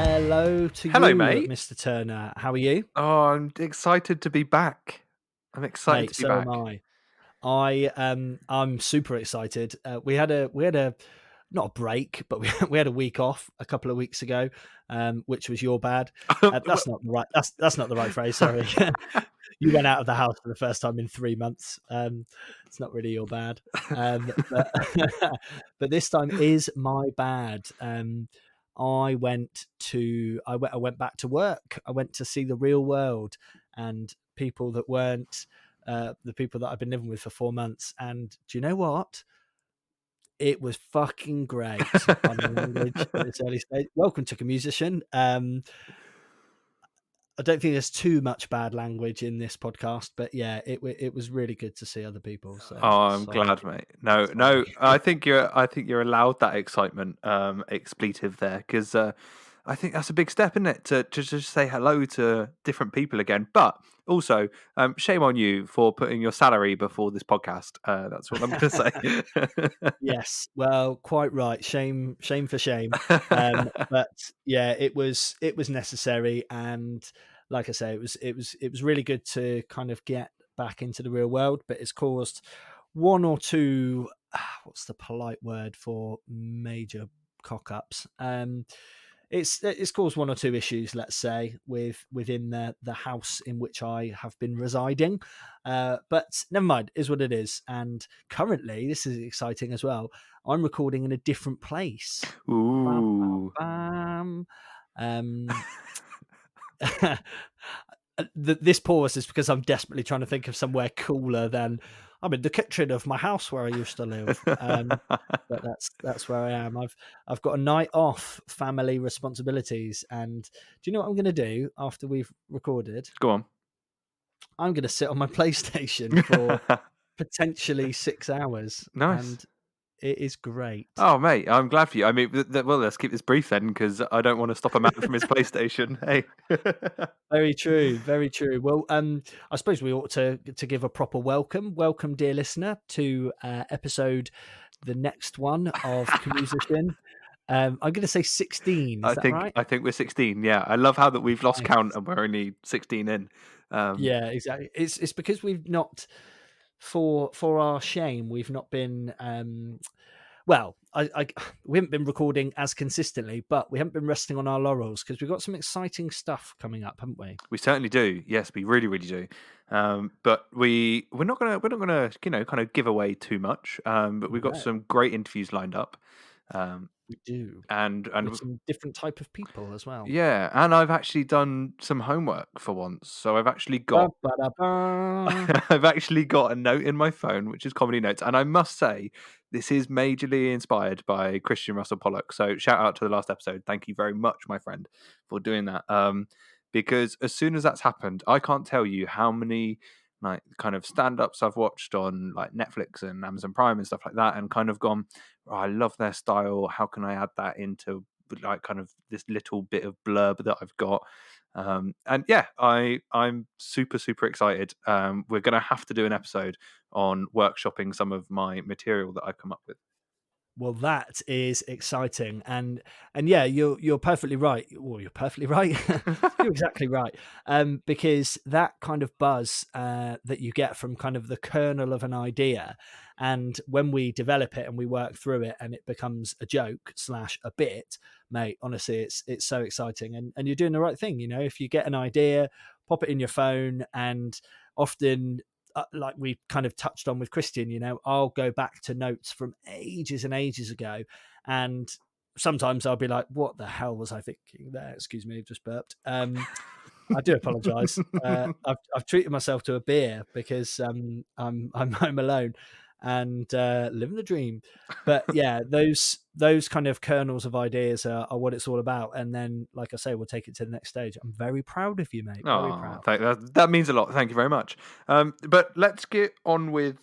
Hello to Hello, you, mate. Mr. Turner. How are you? Oh, I'm excited to be back. I'm excited Mate, to be so am back. I. I'm super excited. We had a not a break, but we had a week off a couple of weeks ago, which was your bad. Well, That's not the right phrase. Sorry, you went out of the house for the first time in 3 months. It's not really your bad, but but this time is my bad. I went back to work. I went to see the real world and people that weren't the people that I've been living with for 4 months. And do you know what? It was fucking great. Pardon the language at this early stage. Welcome to Comusician. I don't think there's too much bad language in this podcast, but yeah, it was really good to see other people. So oh, I'm sorry, glad, mate. No, no, sorry. I think you're allowed that excitement expletive there because I think that's a big step, isn't it? To just say hello to different people again. But also, shame on you for putting your salary before this podcast. That's what I'm going to say. Yes, well, quite right. Shame for shame. But yeah, it was necessary, and like I say, it was really good to kind of get back into the real world. But it's caused one or two. What's the polite word for major cock ups? It's caused one or two issues, let's say, within the house in which I have been residing. But never mind, is what it is. And currently, this is exciting as well. I'm recording in a different place. Bam, Ooh. bam, bam. This pause is because I'm desperately trying to think of somewhere cooler than I'm in the kitchen of my house where I used to live. But that's where I am. I've got a night off, family responsibilities, and do you know what I'm going to do after we've recorded? Go on. I'm going to sit on my PlayStation for potentially 6 hours, Nice. and it is great. Oh, mate, I'm glad for you. I mean, well, let's keep this brief then, because I don't want to stop a man from his PlayStation. Hey. Very true, very true. Well, I suppose we ought to give a proper welcome. Welcome, dear listener, to episode, the next one of Comusician. I'm going to say 16. Is I that think right? I think we're 16. Yeah, I love how that we've lost count Nice. and we're only 16 in. Um, Yeah, exactly. It's because we've not, for our shame, we've not been. Well, we haven't been recording as consistently, but we haven't been resting on our laurels because we've got some exciting stuff coming up, haven't we? we certainly do. Yes, we really, really do. But we're not gonna kind of give away too much. But we've got No, some great interviews lined up. Um, we do, with and some different type of people as well. yeah, and I've actually done some homework for once. So I've actually got Ba-ba-da-ba. I've actually got a note in my phone, which is comedy notes, and I must say this is majorly inspired by Christian Russell Pollock. So shout out to the last episode. Thank you very much, my friend, for doing that. Because as soon as that's happened, I can't tell you how many like kind of stand-ups I've watched on like Netflix and Amazon Prime and stuff like that, and kind of gone, oh, I love their style. How can I add that into like kind of this little bit of blurb that I've got? And yeah, I'm super super excited. We're gonna have to do an episode on workshopping some of my material that I've come up with. Well, that is exciting, and yeah, you're perfectly right. Well, you're perfectly right. You're exactly right. Because that kind of buzz that you get from kind of the kernel of an idea, and when we develop it and we work through it, and it becomes a joke slash a bit, mate. Honestly, it's so exciting, and you're doing the right thing. You know, if you get an idea, pop it in your phone, and often like we kind of touched on with Christian, you know, I'll go back to notes from ages and ages ago. And sometimes I'll be like, what the hell was I thinking there? Excuse me, I've just burped. I do apologize. I've treated myself to a beer because I'm home alone and living the dream. But yeah, those kind of kernels of ideas are what it's all about. And then, like I say, we'll take it to the next stage. I'm very proud of you, mate. Very Oh, proud. that means a lot. Thank you very much. But let's get on with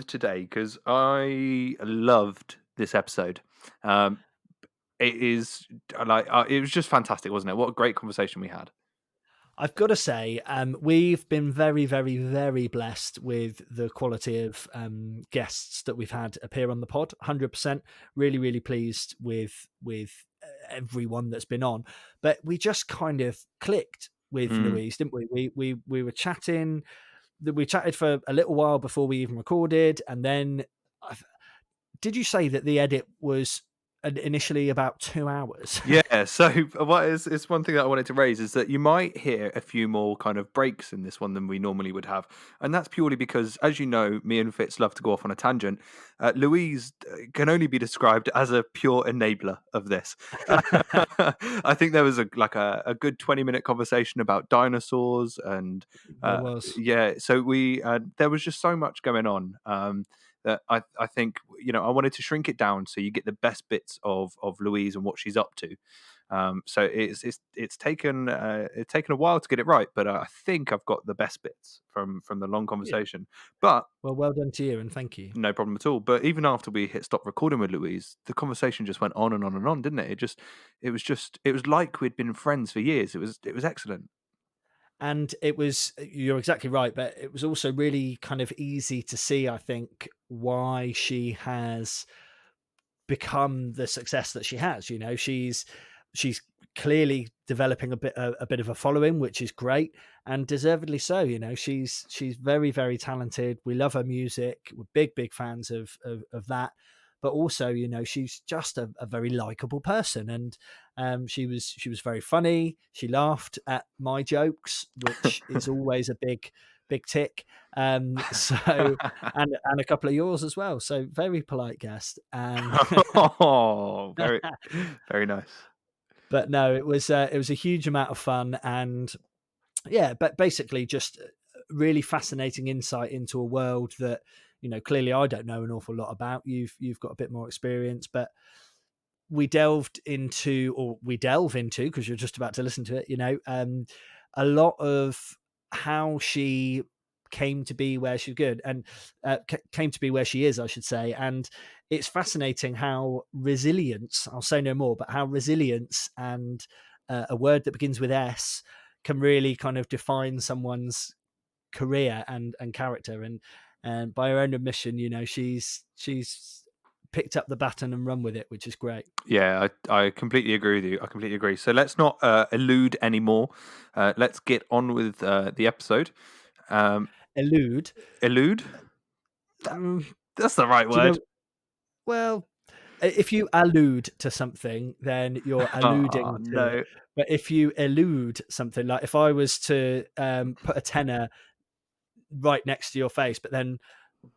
today because I loved this episode. Um, it is like it was just fantastic, wasn't it? What a great conversation we had. I've got to say, we've been very, very, very blessed with the quality of guests that we've had appear on the pod. 100%. Really, really pleased with everyone that's been on, but we just kind of clicked with Louise, didn't we? We were chatting. We chatted for a little while before we even recorded, and then did you say that the edit was initially about 2 hours? Yeah, so what is one thing that I wanted to raise is that you might hear a few more kind of breaks in this one than we normally would have. And that's purely because, as you know, me and Fitz love to go off on a tangent. Louise can only be described as a pure enabler of this. I think there was a good 20-minute conversation about dinosaurs and There was. yeah, so there was just so much going on. That I think I wanted to shrink it down so you get the best bits of Louise and what she's up to. So it's taken a while to get it right, but I think I've got the best bits from the long conversation. But Well done to you, and thank you. no problem at all. But even after we hit stop recording with Louise, the conversation just went on and on and on, didn't it? It was like we'd been friends for years. It was excellent. And you're exactly right, but it was also really kind of easy to see, I think, why she has become the success that she has. She's clearly developing a bit of a following, which is great, and deservedly so. She's very, very talented. We love her music. We're big fans of that. But also, she's just a very likable person, and she was very funny. She laughed at my jokes, which is always a big tick. So and a couple of yours as well. So very polite guest. Oh, very very nice. But no, it was a huge amount of fun, and yeah, but basically just really fascinating insight into a world that clearly I don't know an awful lot about. You've got a bit more experience, but we delve into, because you're just about to listen to it, a lot of how she came to be where she's good, and came to be where she is, I should say. And it's fascinating how resilience, I'll say no more, but how resilience and a word that begins with S can really kind of define someone's career and character. And by her own admission, she's picked up the baton and run with it, which is great. Yeah, I completely agree with you. I completely agree. So let's not elude anymore. Let's get on with the episode. Elude. That's the right word. Well, if you allude to something, then you're alluding to it. But if you elude something, like if I was to put a tenner right next to your face, but then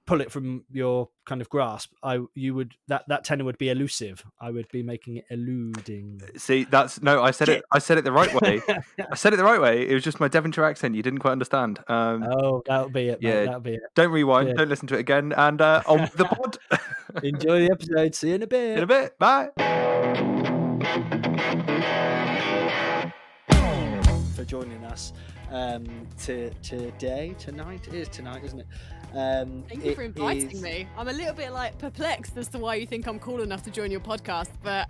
pull it from your kind of grasp, that tenor would be elusive. I would be making it eluding. See, I said it the right way. I said it the right way. It was just my Devonshire accent. You didn't quite understand. That'll be it, mate. Yeah, that'll be it. Don't rewind. Don't listen to it again. And on the pod. Enjoy the episode. See you in a bit. In a bit. Bye. For joining us tonight. It is tonight, isn't it? Thank you for inviting me. I'm a little bit perplexed as to why you think I'm cool enough to join your podcast, but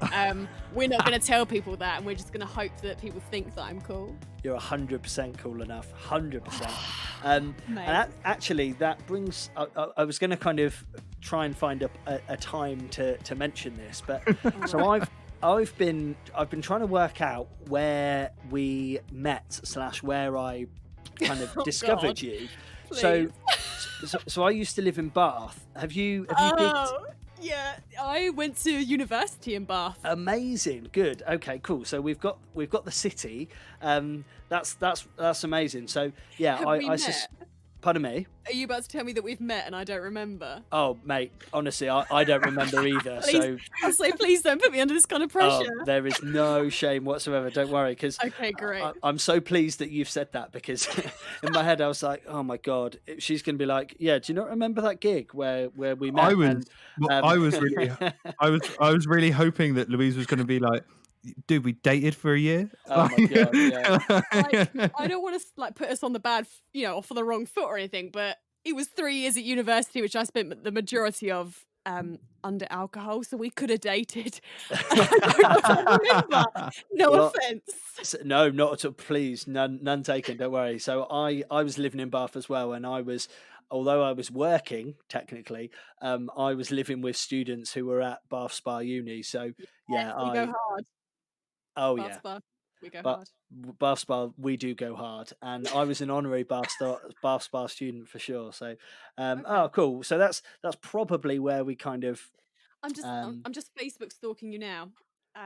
we're not going to tell people that, and we're just going to hope that people think that I'm cool. You're 100% cool enough, 100%. And actually, that brings. I was going to kind of try and find a time to mention this, but so I've been trying to work out where we met / where I kind of discovered you. So I used to live in Bath. Have you gigged? Yeah, I went to university in Bath. Amazing, good, okay, cool. So we've got the city. That's amazing. So yeah, Pardon me? Are you about to tell me that we've met and I don't remember? Oh, mate, honestly, I don't remember either. Please don't put me under this kind of pressure. There is no shame whatsoever. Don't worry, because okay, great. I'm so pleased that you've said that, because in my head I was like, oh my god, she's going to be like, yeah, do you not remember that gig where we met? I was really hoping that Louise was going to be like, dude, we dated for a year. Oh my god, yeah. I don't want to put us on the bad, off on the wrong foot or anything, but it was 3 years at university, which I spent the majority of under alcohol, so we could have dated. I don't remember. No offense. No, not at all. Please, none taken. Don't worry. So I was living in Bath as well, and although I was working technically, I was living with students who were at Bath Spa Uni. So yeah, you go hard. Oh Bath yeah, spa, we go but hard. Bath Spa, we do go hard, and I was an honorary Bath Spa student for sure. So, Okay. oh cool. So that's probably where we kind of, I'm just Facebook stalking you now.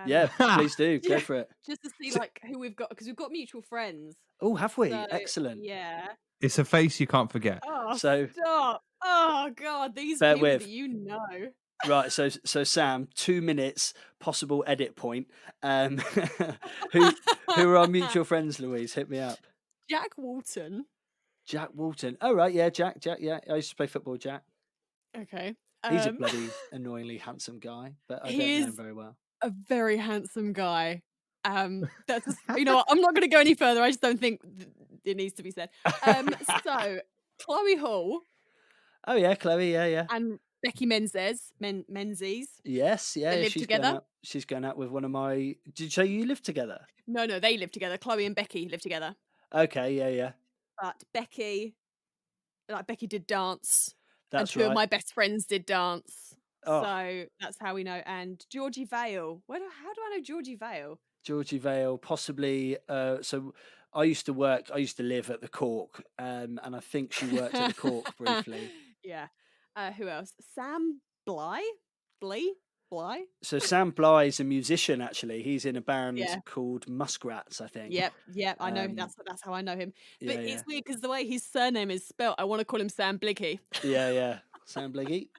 yeah. Please do go Yeah, for it. just to see So like who we've got because we've got mutual friends. Oh, have we? So Excellent. yeah. it's a face you can't forget. Oh, So stop! Oh God, these bear people that with. you know. Right, so Sam, 2 minutes possible edit point. Who who are our mutual friends, Louise? Hit me up. Jack Walton. Jack Walton. Oh right, yeah, Jack, yeah. I used to play football, with Jack. Okay. He's a bloody annoyingly handsome guy, but I don't He know him is very well. a very handsome guy. That's just, you know what, I'm not going to go any further. I just don't think it needs to be said. So Chloe Hall Oh yeah, Chloe, yeah. and Becky Menzies, Yes, they yeah, live she's going together. out. She's going out with one of my. Did you say you live together? No, they live together. Chloe and Becky live together. Okay, yeah. But Becky did dance, and That's two of right. my best friends did dance. Oh, So that's how we know. And Georgie Vale. How do I know Georgie Vale? Georgie Vale, possibly. So I used to live at the Cork, and I think she worked at the Cork briefly. Yeah. Who else? Sam Bly? Bly? So Sam Bly is a musician. Actually, he's in a band Yeah. called Musgraves, I think. Yep. I know. Um, That's how I know him. But yeah, it's weird because the way his surname is spelt, I want to call him Sam Bliggy. yeah. Sam Bliggy.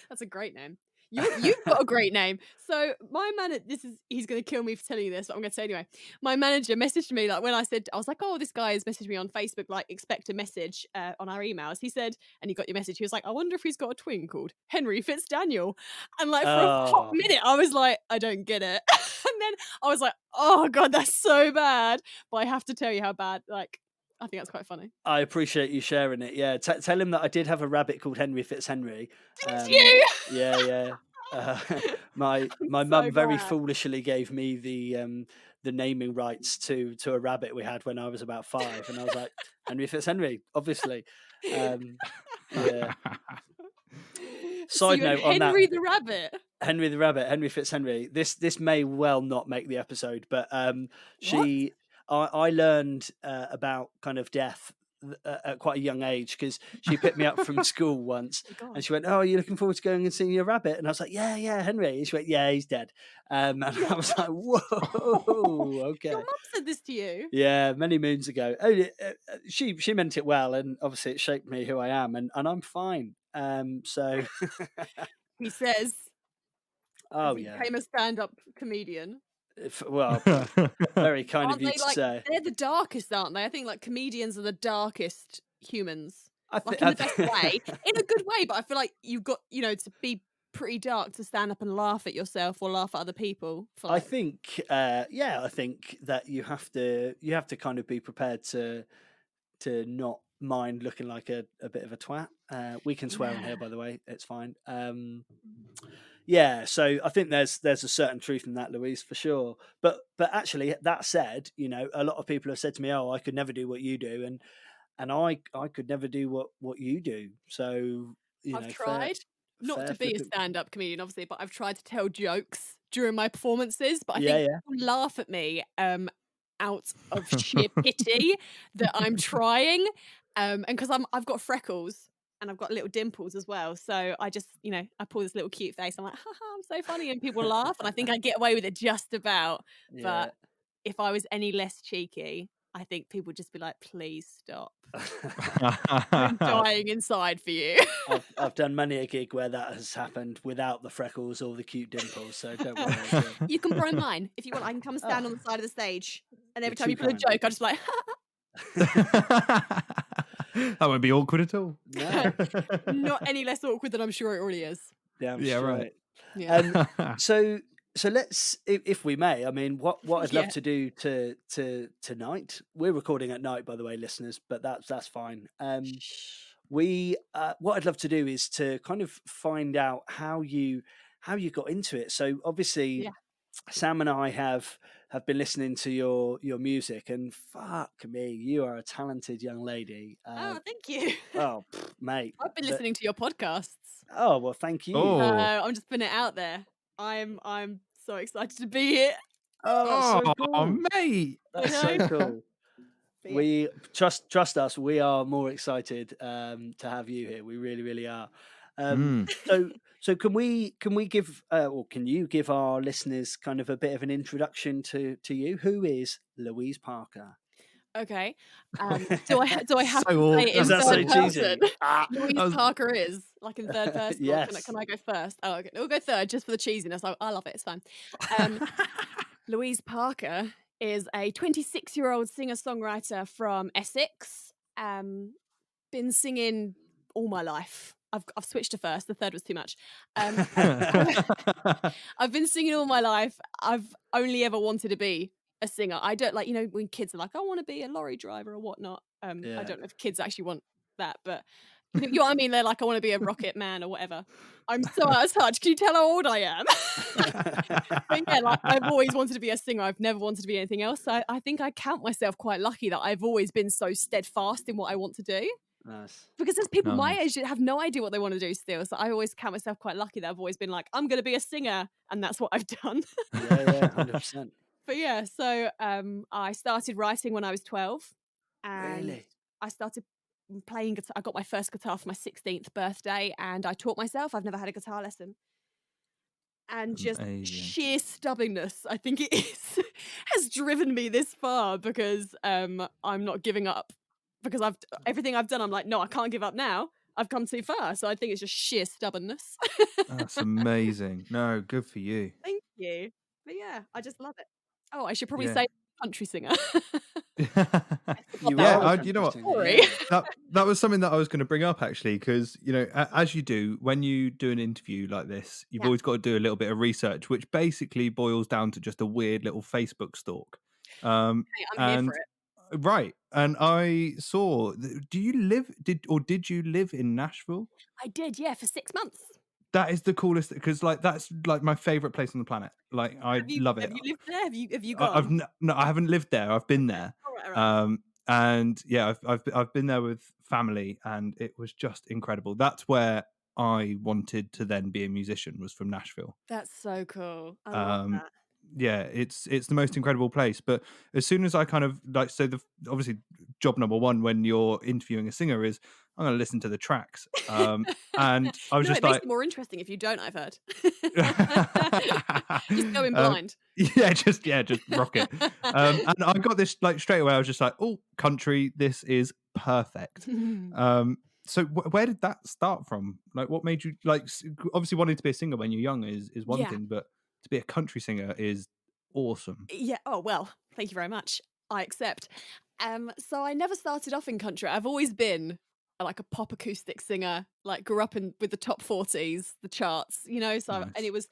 That's a great name. You've got a great name. So my manager, he's going to kill me for telling you this, but I'm going to say anyway. My manager messaged me like when I was like, oh, this guy has messaged me on Facebook, like expect a message on our emails. He said, and he got your message. He was like, I wonder if he's got a twin called Henry Fitzdaniel. And like for a hot Oh, minute, I was like, I don't get it. And then I was like, oh God, that's so bad. But I have to tell you how bad, like, I think that's quite funny. I appreciate you sharing it. Yeah, tell him that I did have a rabbit called Henry Fitzhenry. Did you? Yeah. My I'm mum so very glad. foolishly gave me the naming rights to a rabbit we had when I was about 5, and I was like, Henry Fitzhenry, obviously. Yeah. So Side you had note on that, Henry the Rabbit. Henry the rabbit, Henry Fitzhenry. This may well not make the episode, but I learned about kind of death at quite a young age because she picked me up from school once, Oh, and she went, "Oh, are you looking forward to going and seeing your rabbit?" And I was like, "Yeah, Henry." And she went, "Yeah, he's dead." And I was like, "Whoa, okay." Your mum said this to you. Yeah, many moons ago. She meant it well, and obviously it shaped me who I am, and I'm fine. So He says, oh as he yeah, became a stand-up comedian. well, very kind of Aren't you they to like say. they're the darkest, aren't they? I think like comedians are the darkest humans. I Like think in the best way, in a good way. But I feel like you've got, to be pretty dark to stand up and laugh at yourself or laugh at other people. For I like, think, I think that you have to kind of be prepared to not mind looking like a bit of a twat. We can swear on here, by the way. It's fine. Yeah, so I think there's a certain truth in that, Louise, for sure. But actually, that said, a lot of people have said to me, "Oh, I could never do what you do," and I could never do what you do. So I've tried not fair to be a flipping- stand-up comedian, obviously, but I've tried to tell jokes during my performances. But I Yeah, think yeah. people laugh at me out of sheer pity that I'm trying, and because I've got freckles and I've got little dimples as well. So I just, I pull this little cute face. I'm like, haha, I'm so funny, and people laugh, and I think I get away with it just about. Yeah. But if I was any less cheeky, I think people would just be like, please stop. I'm dying inside for you. I've done many a gig where that has happened without the freckles or the cute dimples, so don't worry. You can borrow mine if you want. I can come and stand on the side of the stage, and every You're time you too put a kind. joke, I'll just be like, That won't be awkward at all. No, not any less awkward than I'm sure it already is. damn Yeah, straight. right. Yeah. So let's, if we may, I mean, what I'd love Yeah. to do to tonight. We're recording at night, by the way, listeners, but that's fine. What I'd love to do is to kind of find out how you got into it. So obviously, Yeah. Sam and I have been listening to your music, and fuck me, you are a talented young lady. Oh, thank you. Mate, I've been listening to your podcasts. Oh well, thank you. Oh. I'm just putting it out there. I'm so excited to be here. Oh, that's so Oh, cool. mate. That's so cool. But yeah. We trust us. We are more excited to have you here. We really, really are. So can we give or can you give our listeners kind of a bit of an introduction to you? Who is Louise Parker? Okay. Do I have So to say it in awkward. That's so third cheesy. person? Ah, Louise I was- Parker is like in third person. Or yes. can I go first? Oh, okay. We'll go third just for the cheesiness. I love it. It's fine. Louise Parker is a 26-year-old singer-songwriter from Essex. Been singing all my life. I've switched to first. The third was too much. I've been singing all my life. I've only ever wanted to be a singer. I don't like, when kids are like, I want to be a lorry driver or whatnot. I Yeah. don't know if kids actually want that, but you know what I mean? They're like, I want to be a rocket man or whatever. I'm so out of touch. Can you tell how old I am? But yeah, like I've always wanted to be a singer. I've never wanted to be anything else. So I think I count myself quite lucky that I've always been so steadfast in what I want to do. Nice. Because there's people my Nice. age that have no idea what they want to do still. So I always count myself quite lucky that I've always been like, I'm going to be a singer. And that's what I've done. Yeah, 100%. But yeah, so I started writing when I was 12. And Really? I started playing guitar. I got my first guitar for my 16th birthday and I taught myself. I've never had a guitar lesson. And just Amazing. sheer stubbornness, I think it is, has driven me this far because I'm not giving up. Because everything I've done, I'm like, no, I can't give up now. I've come too far. So I think it's just sheer stubbornness. That's amazing. No, good for you. Thank you. But yeah, I just love it. Oh, I should probably Yeah. say country singer. You Yeah, are a you know what? country Sorry. singer, yeah. That was something that I was going to bring up actually, because as you do when you do an interview like this, you've Yeah. always got to do a little bit of research, which basically boils down to just a weird little Facebook stalk. Hey, I'm here for it. Right, and I saw. Did you live in Nashville? I did, yeah, for 6 months. That is the coolest, because that's like my favorite place on the planet. Like I love it. Have you lived there? Have you I've gone? no, I haven't lived there. I've been there. All right. And yeah, I've been there with family, and it was just incredible. That's where I wanted to then be a musician, was from Nashville. That's so cool. I love that. Yeah, it's the most incredible place. But as soon as I kind of obviously job number one when you're interviewing a singer is I'm going to listen to the tracks. And I was No, just it makes like, it more interesting if you don't, I've heard. Just go in blind. just rock it. And I got this like straight away. I was just like, oh, country, this is perfect. So where did that start from? Like, what made you obviously wanting to be a singer when you're young is one Yeah. thing, but to be a country singer is awesome. Yeah. Oh, well, thank you very much. I accept. So I never started off in country. I've always been like a pop acoustic singer, like grew up with the top 40s, the charts, so Nice. and it was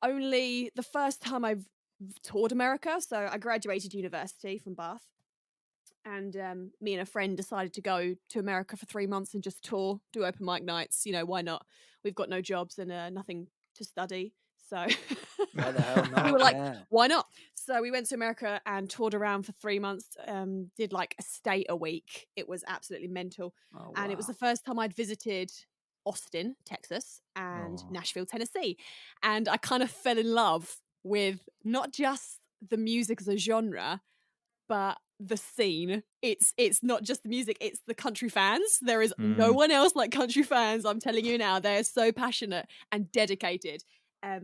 only the first time I've toured America. So I graduated university from Bath and me and a friend decided to go to America for 3 months and just tour, do open mic nights. Why not? We've got no jobs and nothing to study. So Why the hell not? we were like, Yeah. why not? So we went to America and toured around for 3 months, did like a state a week. It was absolutely mental. Oh, And it was wow. the first time I'd visited Austin, Texas, and Nashville, Tennessee. And I kind of fell in love with not just the music as a genre, but the scene. It's not just the music, it's the country fans. There is no one else like country fans. I'm telling you now, they're so passionate and dedicated.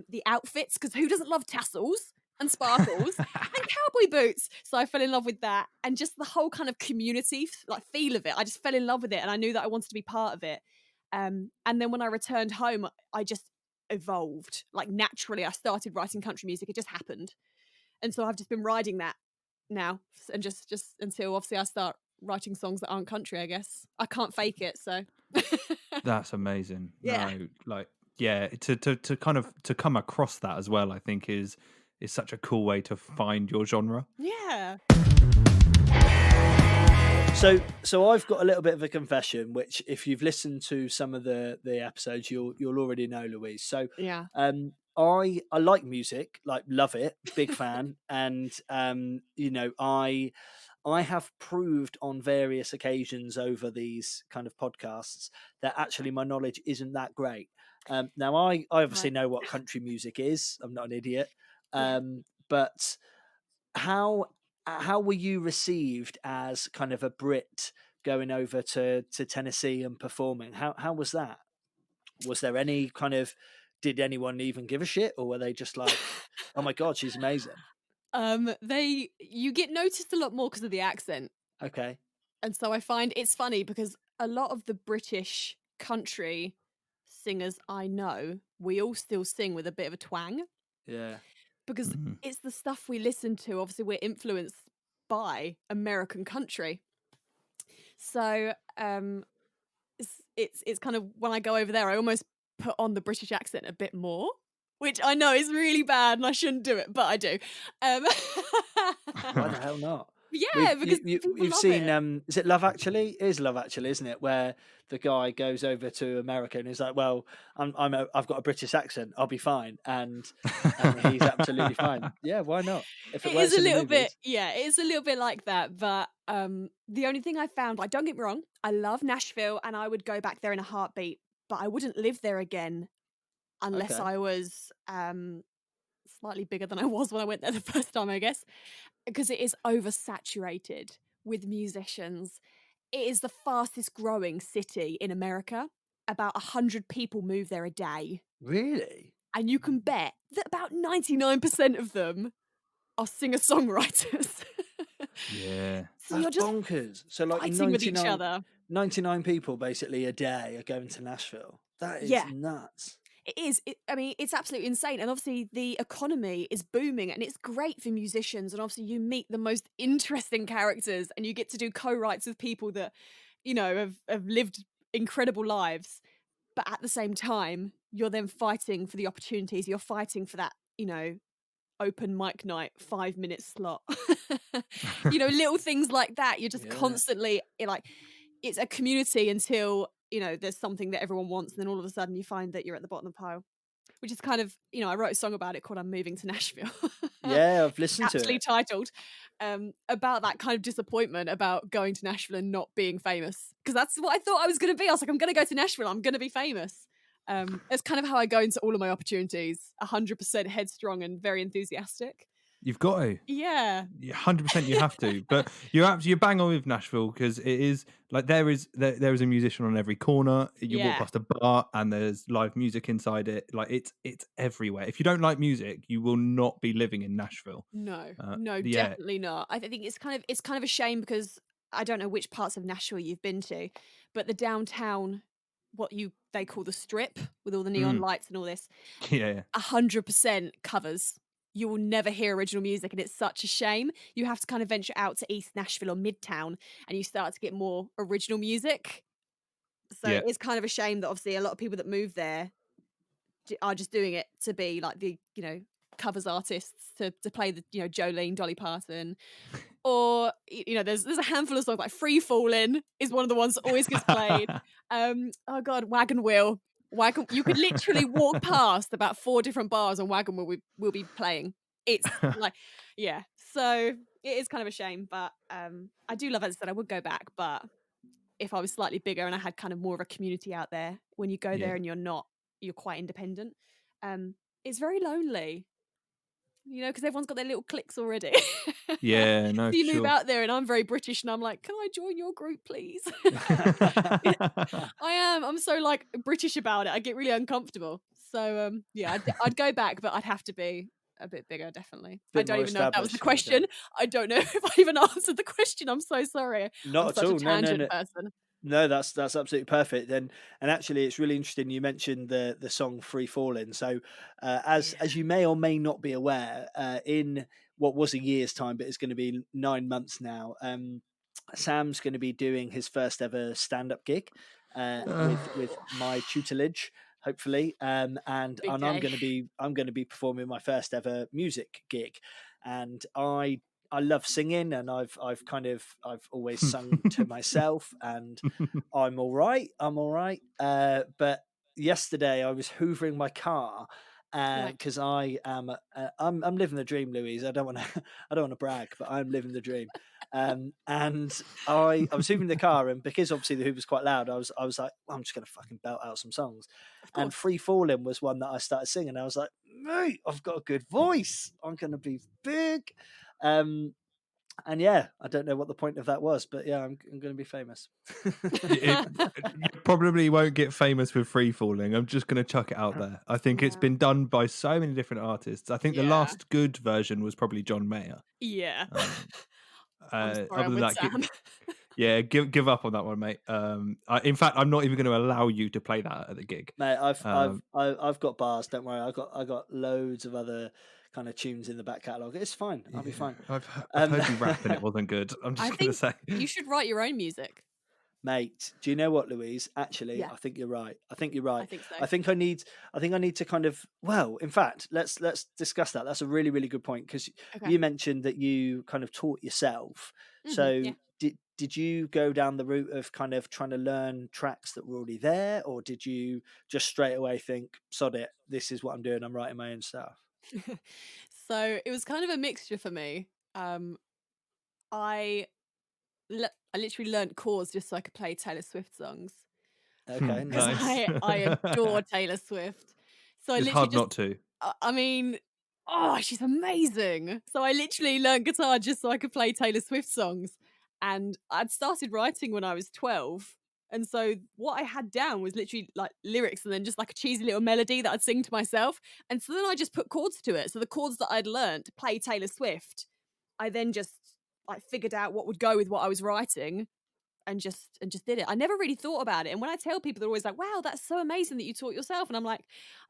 The outfits, because who doesn't love tassels and sparkles and cowboy boots? So I fell in love with that, and just the whole kind of community like feel of it. I just fell in love with it, and I knew that I wanted to be part of it. And then when I returned home, I just evolved. Like naturally, I started writing country music. It just happened, and so I've just been riding that now, and just until obviously I start writing songs that aren't country. I guess I can't fake it. So That's amazing. Yeah. No, to kind of to come across that as well, I think is such a cool way to find your genre. Yeah. So I've got a little bit of a confession, which if you've listened to some of the episodes, you'll already know, Louise. So Yeah. I like music, like love it, big fan, and I have proved on various occasions over these kind of podcasts that actually my knowledge isn't that great. Now I obviously know what country music is. I'm not an idiot, Yeah. but how were you received as kind of a Brit going over to Tennessee and performing? How was that? Was there any kind of, did anyone even give a shit, or were they just like, oh my god, she's amazing? You get noticed a lot more because of the accent. Okay. And so I find it's funny because a lot of the British country singers I know, we all still sing with a bit of a twang Yeah. because it's the stuff we listen to. Obviously, we're influenced by American country. So it's kind of, when I go over there, I almost put on the British accent a bit more, which I know is really bad and I shouldn't do it, but I do. Why the hell not? Yeah, because people You've love seen it. is it Love Actually? It is Love Actually, isn't it? Where the guy goes over to America and he's like, "Well, I've got a British accent. I'll be fine," and he's absolutely fine. Yeah, why not? If it It is works a in the little bit, movies. yeah, it is a little bit like that. But the only thing I found, like, don't get me wrong, I love Nashville and I would go back there in a heartbeat, but I wouldn't live there again unless Okay, I was slightly bigger than I was when I went there the first time, I guess, because it is oversaturated with musicians. It is the fastest growing city in America. About 100 people move there a day. really? And you can bet that about 99% of them are singer-songwriters. Yeah. So That's you're just bonkers. So like fighting with each other. 99 people basically a day are going to Nashville. That is Yeah, nuts. it is. I mean, it's absolutely insane. And obviously, the economy is booming and it's great for musicians. And obviously, you meet the most interesting characters and you get to do co-writes with people that, have lived incredible lives. But at the same time, you're then fighting for the opportunities. You're fighting for that, open mic night 5-minute slot. Little things like that. You're just Yeah. constantly it's a community until there's something that everyone wants, and then all of a sudden you find that you're at the bottom of the pile, which is kind of, I wrote a song about it called I'm Moving to Nashville. Yeah, I've listened to Aptly it. titled, about that kind of disappointment about going to Nashville and not being famous, because that's what I thought I was going to be. I was like, I'm going to go to Nashville, I'm going to be famous. It's kind of how I go into all of my opportunities, 100% headstrong and very enthusiastic. You've got to. Yeah. 100% you have to. But you're bang on with Nashville, because it is like there is a musician on every corner. You walk Yeah. past a bar and there's live music inside it. Like it's everywhere. If you don't like music, you will not be living in Nashville. No, Yeah. definitely not. I think it's kind of a shame, because I don't know which parts of Nashville you've been to, but the downtown, they call the Strip, with all the neon lights and all this, Yeah. 100% covers. You will never hear original music, and it's such a shame. You have to kind of venture out to East Nashville or Midtown, and you start to get more original music. So Yeah. it's kind of a shame that obviously a lot of people that move there are just doing it to be like the covers artists, to play the Jolene, Dolly Parton, or there's a handful of songs like Free Fallin' is one of the ones that always gets played. Oh god, Wagon Wheel. You could literally walk past about 4 different bars and Wagon Wheel will be playing. It's like, yeah, so it is kind of a shame, but I do love it. As I said, I would go back, but if I was slightly bigger and I had kind of more of a community out there, when you go there and you're quite independent, it's very lonely, because everyone's got their little cliques already. Yeah, no, So you move sure. out there and I'm very British and I'm like, can I join your group, please? I'm so like British about it. I get really uncomfortable. So yeah, I'd go back, but I'd have to be a bit bigger, definitely. I Bit don't more even know if that was the established, you would question. I don't know if I even answered the question. I'm so sorry. Not I'm at such a all. No, no, tangent no. person. No, that's absolutely perfect. And actually, it's really interesting. You mentioned the song "Free Fallin'." So, as Yeah. you may or may not be aware, in what was a year's time, but it's going to be 9 months now. Sam's going to be doing his first ever stand up gig with my tutelage, hopefully, and Big I'm day. going to be performing my first ever music gig, and I love singing, and I've always sung to myself, and I'm all right. I'm all right. But yesterday I was hoovering my car Right. because I am I'm living the dream, Louise. I don't want to I don't want to brag, but I'm living the dream. And I was hoovering the car, and because obviously the hoover's quite loud, I was like, well, I'm just gonna fucking belt out some songs. Of And course. Free Falling was one that I started singing. I was like, mate, I've got a good voice. I'm gonna be big. And yeah, I don't know what the point of that was, but yeah, I'm going to be famous. You probably won't get famous with free falling. I'm just going to chuck it out there. I think it's been done by so many different artists. I think the last good version was probably John Mayer. Yeah. I'm sorry, Other I'm than with that, Sam. yeah, give up on that one, mate. In fact, I'm not even going to allow you to play that at the gig, mate. I've got bars. Don't worry. I got loads of other kind of tunes in the back catalogue. It's fine. I'll be fine. I've heard you rap and it wasn't good. I'm just going to say you should write your own music. Mate, do you know what, Louise? Actually, Yeah. I think you're right. I think you're right. I think so. I think I need to kind of, well, in fact, let's discuss that. That's a really, really good point, because you mentioned that you kind of taught yourself. So did you go down the route of kind of trying to learn tracks that were already there, or did you just straight away think, sod it, this is what I'm doing, I'm writing my own stuff? So it was kind of a mixture for me. I literally learned chords just so I could play Taylor Swift songs. Okay, Because nice. I adore Taylor Swift. So it's hard not to. I mean, she's amazing. So I literally learned guitar just so I could play Taylor Swift songs. And I'd started writing when I was 12. And so what I had down was literally like lyrics and then just like a cheesy little melody that I'd sing to myself. And so then I just put chords to it. So the chords that I'd learned to play Taylor Swift, I then just like figured out what would go with what I was writing and just did it. I never really thought about it. And when I tell people, they're always like, wow, that's so amazing that you taught yourself. And I'm like,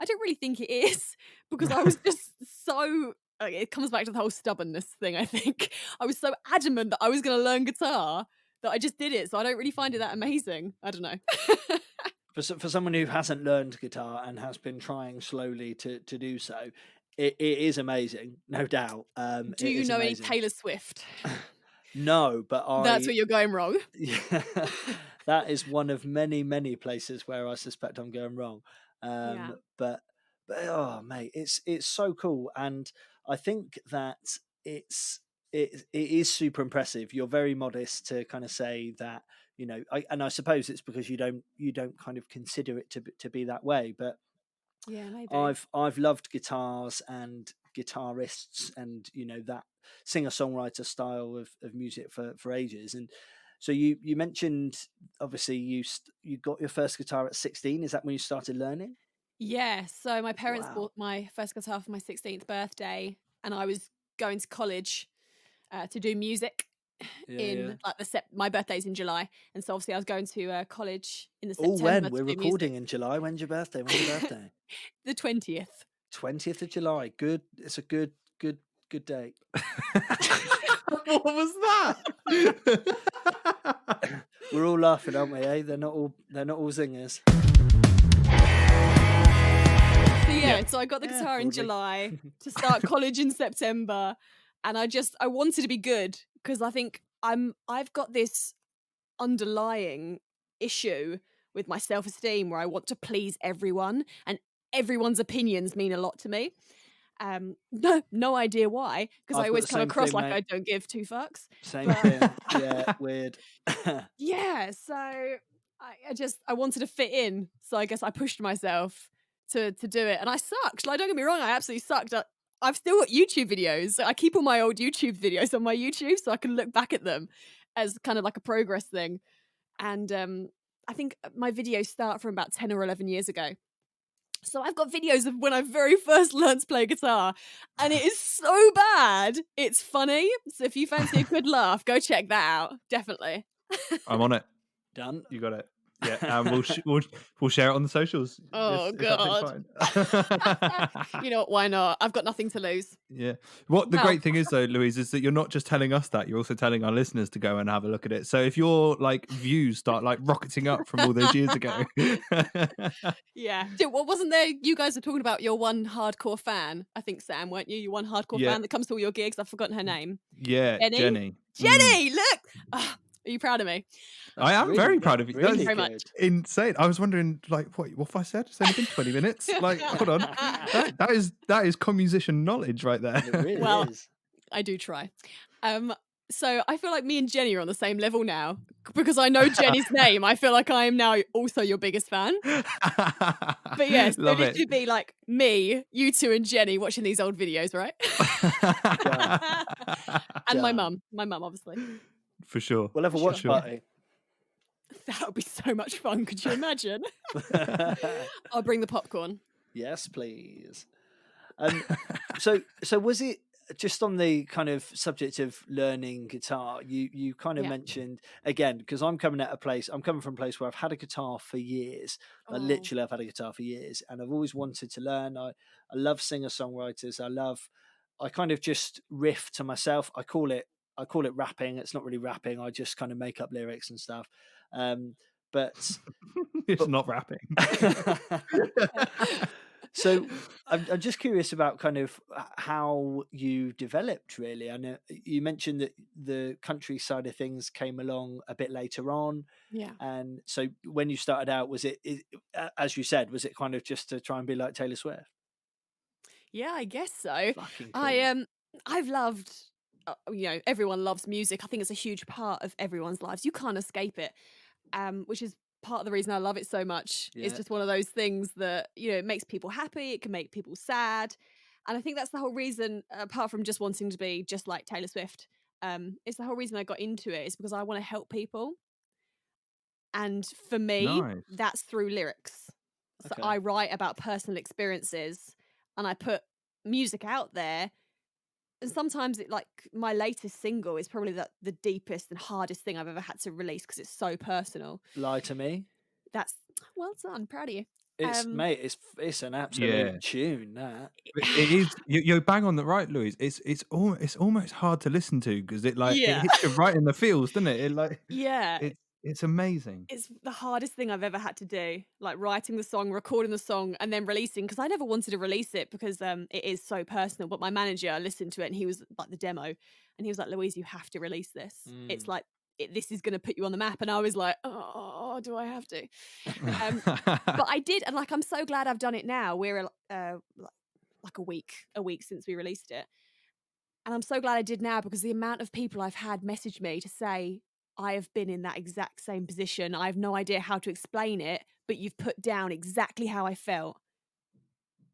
I don't really think it is, because I was just so, it comes back to the whole stubbornness thing, I think. I was so adamant that I was going to learn guitar that I just did it. So I don't really find it that amazing. I don't know. For someone who hasn't learned guitar and has been trying slowly to do so, it is amazing, no doubt. Do you know any Taylor Swift? No, but That's where you're going wrong. Yeah, that is one of many, many places where I suspect I'm going wrong. But oh, mate, it's so cool, and I think that it is super impressive. You're very modest to kind of say that, you know, and I suppose it's because you don't kind of consider it to be that way. But yeah, maybe. I've loved guitars and guitarists, and you know, that singer-songwriter style of music for ages. And so you mentioned, obviously, you got your first guitar at 16. Is that when you started learning? Yeah, so my parents bought my first guitar for my 16th birthday, and I was going to college to do music like my birthday's in July, and so obviously I was going to college in the September. When we're recording in July, when's your birthday? The 20th of July. Good. It's a good date. What was that? We're all laughing, aren't we? Eh? They're not all singers. So I got the guitar in July to start college in September, and I wanted to be good, because I think I've got this underlying issue with my self-esteem where I want to please everyone, and everyone's opinions mean a lot to me. No idea why, because I always come across like I don't give two fucks. Same thing. Yeah, weird. Yeah, so I wanted to fit in, so I guess I pushed myself to do it, and I sucked. Like, don't get me wrong, I absolutely sucked. I've still got YouTube videos. I keep all my old YouTube videos on my YouTube so I can look back at them as kind of like a progress thing. And I think my videos start from about 10 or 11 years ago. So I've got videos of when I very first learned to play guitar, and it is so bad. It's funny. So if you fancy a good laugh, go check that out. Definitely. I'm on it. Done. You got it. Yeah, and we'll share it on the socials. Oh, God. You know what? Why not? I've got nothing to lose. Yeah. What the great thing is, though, Louise, is that you're not just telling us that, you're also telling our listeners to go and have a look at it. So if your like views start like rocketing up from all those years ago. Yeah. What wasn't there? You guys were talking about your one hardcore fan. I think, Sam, weren't you? Your one hardcore fan that comes to all your gigs. I've forgotten her name. Yeah, Jenny. Look. Are you proud of me? I am really, very proud of you. Really very much. Insane. I was wondering, like, what have I said? It's only been 20 minutes. Like, hold on. That is comusician knowledge right there. It really is. I do try. So I feel like me and Jenny are on the same level now because I know Jenny's name. I feel like I am now also your biggest fan. But yes, Love so it. literally be like me, you two, and Jenny watching these old videos, right? And my Done. mum, obviously. For sure. We'll have a For watch sure. party. That would be so much fun. Could you imagine? I'll bring the popcorn. Yes, please. So was it just on the kind of subject of learning guitar? You kind of Yeah. mentioned again, because I'm coming from a place where I've had a guitar for years. Oh. Literally, I've had a guitar for years, and I've always wanted to learn. I love singer songwriters. I kind of just riff to myself. I call it rapping. It's not really rapping. I just kind of make up lyrics and stuff. But It's not rapping. So I'm just curious about kind of how you developed, really. I know you mentioned that the country side of things came along a bit later on. Yeah. And so when you started out, was it, as you said, was it kind of just to try and be like Taylor Swift? Yeah, I guess so. Fucking cool. I've loved, everyone loves music. I think it's a huge part of everyone's lives. You can't escape it, which is part of the reason I love it so much. Yeah. It's just one of those things that, it makes people happy. It can make people sad. And I think that's the whole reason, apart from just wanting to be just like Taylor Swift, it's the whole reason I got into it is because I want to help people. And for me, Nice. that's through lyrics. So Okay. I write about personal experiences and I put music out there. And sometimes my latest single is probably the deepest and hardest thing I've ever had to release because it's so personal. Lie to Me. That's well done. Proud of you. It's mate, it's an absolute tune. That it is. You're bang on the right, Louise. It's almost hard to listen to because it hits you right in the feels, doesn't it? It's amazing. It's the hardest thing I've ever had to do, like writing the song, recording the song, and then releasing. Because I never wanted to release it because it is so personal. But my manager listened to it and he was like the demo, and he was like, "Louise, you have to release this. It's like this is going to put you on the map." And I was like, "Oh, do I have to?" But I did, and I'm so glad I've done it now. We're like a week since we released it, and I'm so glad I did now because the amount of people I've had message me to say, I have been in that exact same position. I have no idea how to explain it, but you've put down exactly how I felt.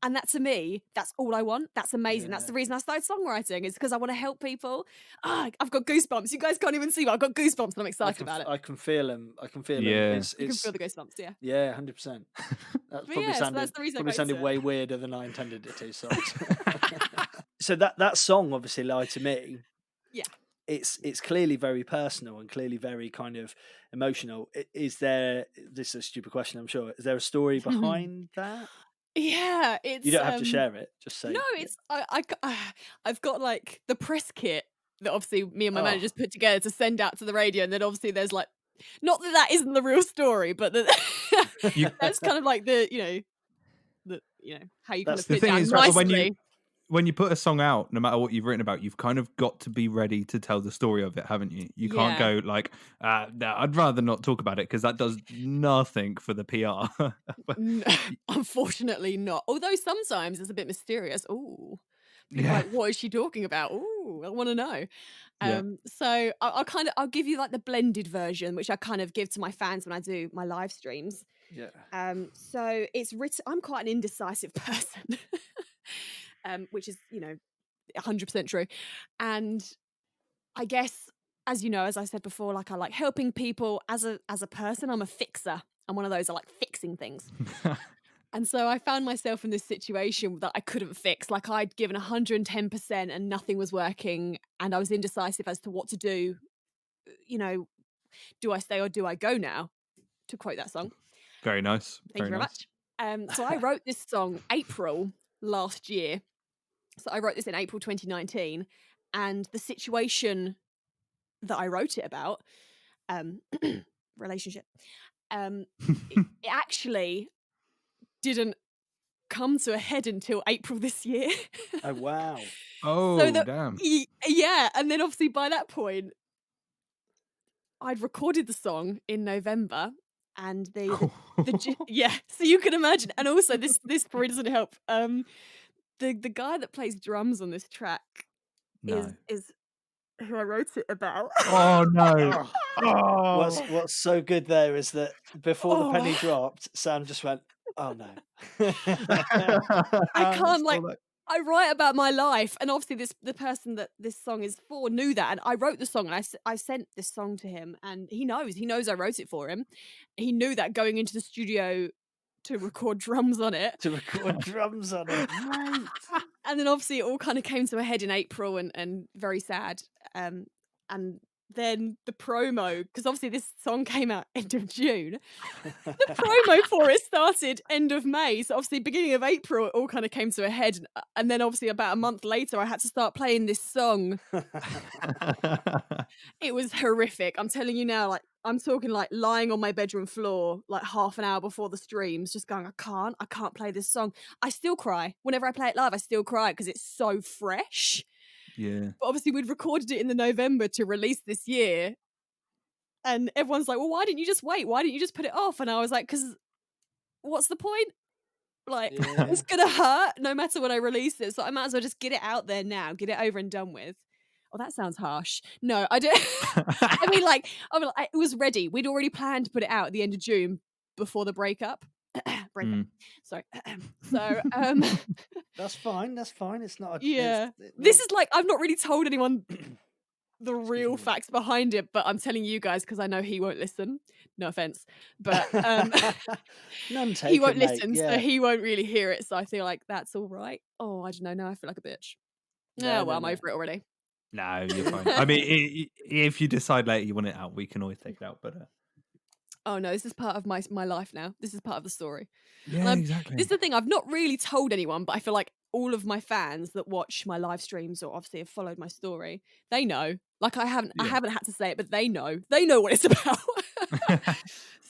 And that to me, that's all I want. That's amazing. That's the reason I started songwriting, is because I want to help people. I've got goosebumps. You guys can't even see, but I've got goosebumps and I'm excited about it. I can feel them. Yeah. You can feel the goosebumps, yeah. Yeah, 100%. That's probably that's the reason probably I got sounded into way weirder than I intended it to. So, so that song, obviously, Lie to Me. Yeah. It's clearly very personal and clearly very kind of emotional. This is a stupid question, I'm sure. Is there a story behind that? Yeah, it's. You don't have to share it. Just say. No, it's. I've got like the press kit that obviously me and my managers put together to send out to the radio, and then obviously there's like, not that isn't the real story, but that's kind of like the how you kind of put it down nicely. When you put a song out, no matter what you've written about, you've kind of got to be ready to tell the story of it, haven't you? You can't go like, no, I'd rather not talk about it because that does nothing for the PR. No, unfortunately not. Although sometimes it's a bit mysterious. Ooh. People are like, what is she talking about? Ooh, I want to know. So I'll give you like the blended version, which I kind of give to my fans when I do my live streams. Yeah. So it's written. I'm quite an indecisive person. Which is, 100% true. And I guess, as you know, as I said before, like I like helping people as a person. I'm a fixer. I'm one of those, I like fixing things. And so I found myself in this situation that I couldn't fix. Like I'd given 110% and nothing was working. And I was indecisive as to what to do. Do I stay or do I go now? To quote that song. Very nice. Thank you very much. So I wrote this song April last year. So I wrote this in April 2019, and the situation that I wrote it about, relationship, it actually didn't come to a head until April this year. Oh, wow. Oh, damn. Yeah, and then obviously by that point, I'd recorded the song in November, and so you can imagine. And also, this probably doesn't help. The guy that plays drums on this track is who I wrote it about. Oh no! Oh. Oh, What's so good there is that before the penny Oh. dropped, Sam just went, "Oh no." I can't Still like- I write about my life, and obviously the person that this song is for knew that, and I wrote the song, and I sent this song to him, and he knows I wrote it for him. He knew that going into the studio to record drums on it, To record drums on it, mate. and then obviously it all kind of came to a head in April, and very sad. And then the promo, because obviously this song came out end of June. The promo for it started end of May. So obviously beginning of April, it all kind of came to a head. And then obviously about a month later, I had to start playing this song. It was horrific. I'm telling you now, like, I'm talking like lying on my bedroom floor, like half an hour before the streams, just going, I can't play this song. I still cry. Whenever I play it live, I still cry because it's so fresh. Yeah. But obviously we'd recorded it in the November to release this year. And everyone's like, well, why didn't you just wait? Why didn't you just put it off? And I was like, because what's the point? Like, it's going to hurt no matter when I release it. So I might as well just get it out there now, get it over and done with. Oh, that sounds harsh. No, I don't. I mean, it was ready. We'd already planned to put it out at the end of June before the breakup. Sorry. So, That's fine. That's fine. It's not. Yeah. This is like, I've not really told anyone the real facts behind it, but I'm telling you guys because I know he won't listen. No offense, but None taken, he won't mate. listen, Yeah. so he won't really hear it. So I feel like that's all right. Oh, I don't know. Now I feel like a bitch. I'm over it already. No, you're fine. I mean, if you decide later you want it out, we can always take it out. But oh no, this is part of my life now. This is part of the story. yeah, exactly. This is the thing. I've not really told anyone, but I feel like all of my fans that watch my live streams or obviously have followed my story, they know. Like I haven't had to say it, but they know. They know what it's about.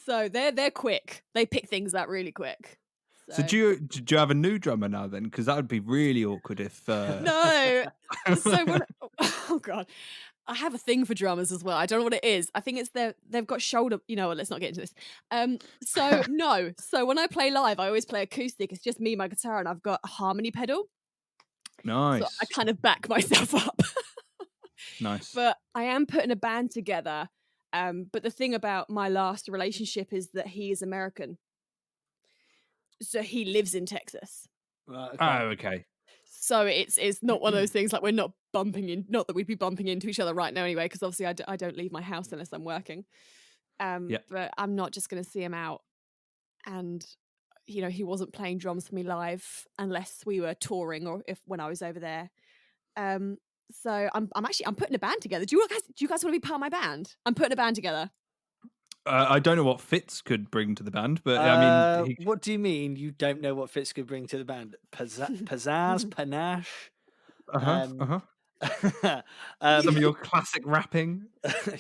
So they're quick. They pick things up really quick. So do you have a new drummer now then? Because that would be really awkward if. No. So oh god, I have a thing for drummers as well. I don't know what it is. I think it's they've got shoulder. You know what? Let's not get into this. So no. So when I play live, I always play acoustic. It's just me, my guitar, and I've got a harmony pedal. Nice. So I kind of back myself up. Nice. But I am putting a band together. But the thing about my last relationship is that he is American. So he lives in Texas. Right, okay. Oh, okay. So it's not one of those things like we're not bumping in. Not that we'd be bumping into each other right now anyway, because obviously I don't leave my house unless I'm working. But I'm not just going to see him out. And you know, he wasn't playing drums for me live unless we were touring or when I was over there. So I'm putting a band together. Do you guys want to be part of my band? I'm putting a band together. I don't know what Fitz could bring to the band, but I mean, what do you mean you don't know what Fitz could bring to the band? Pizzazz, panache. Some of your classic rapping.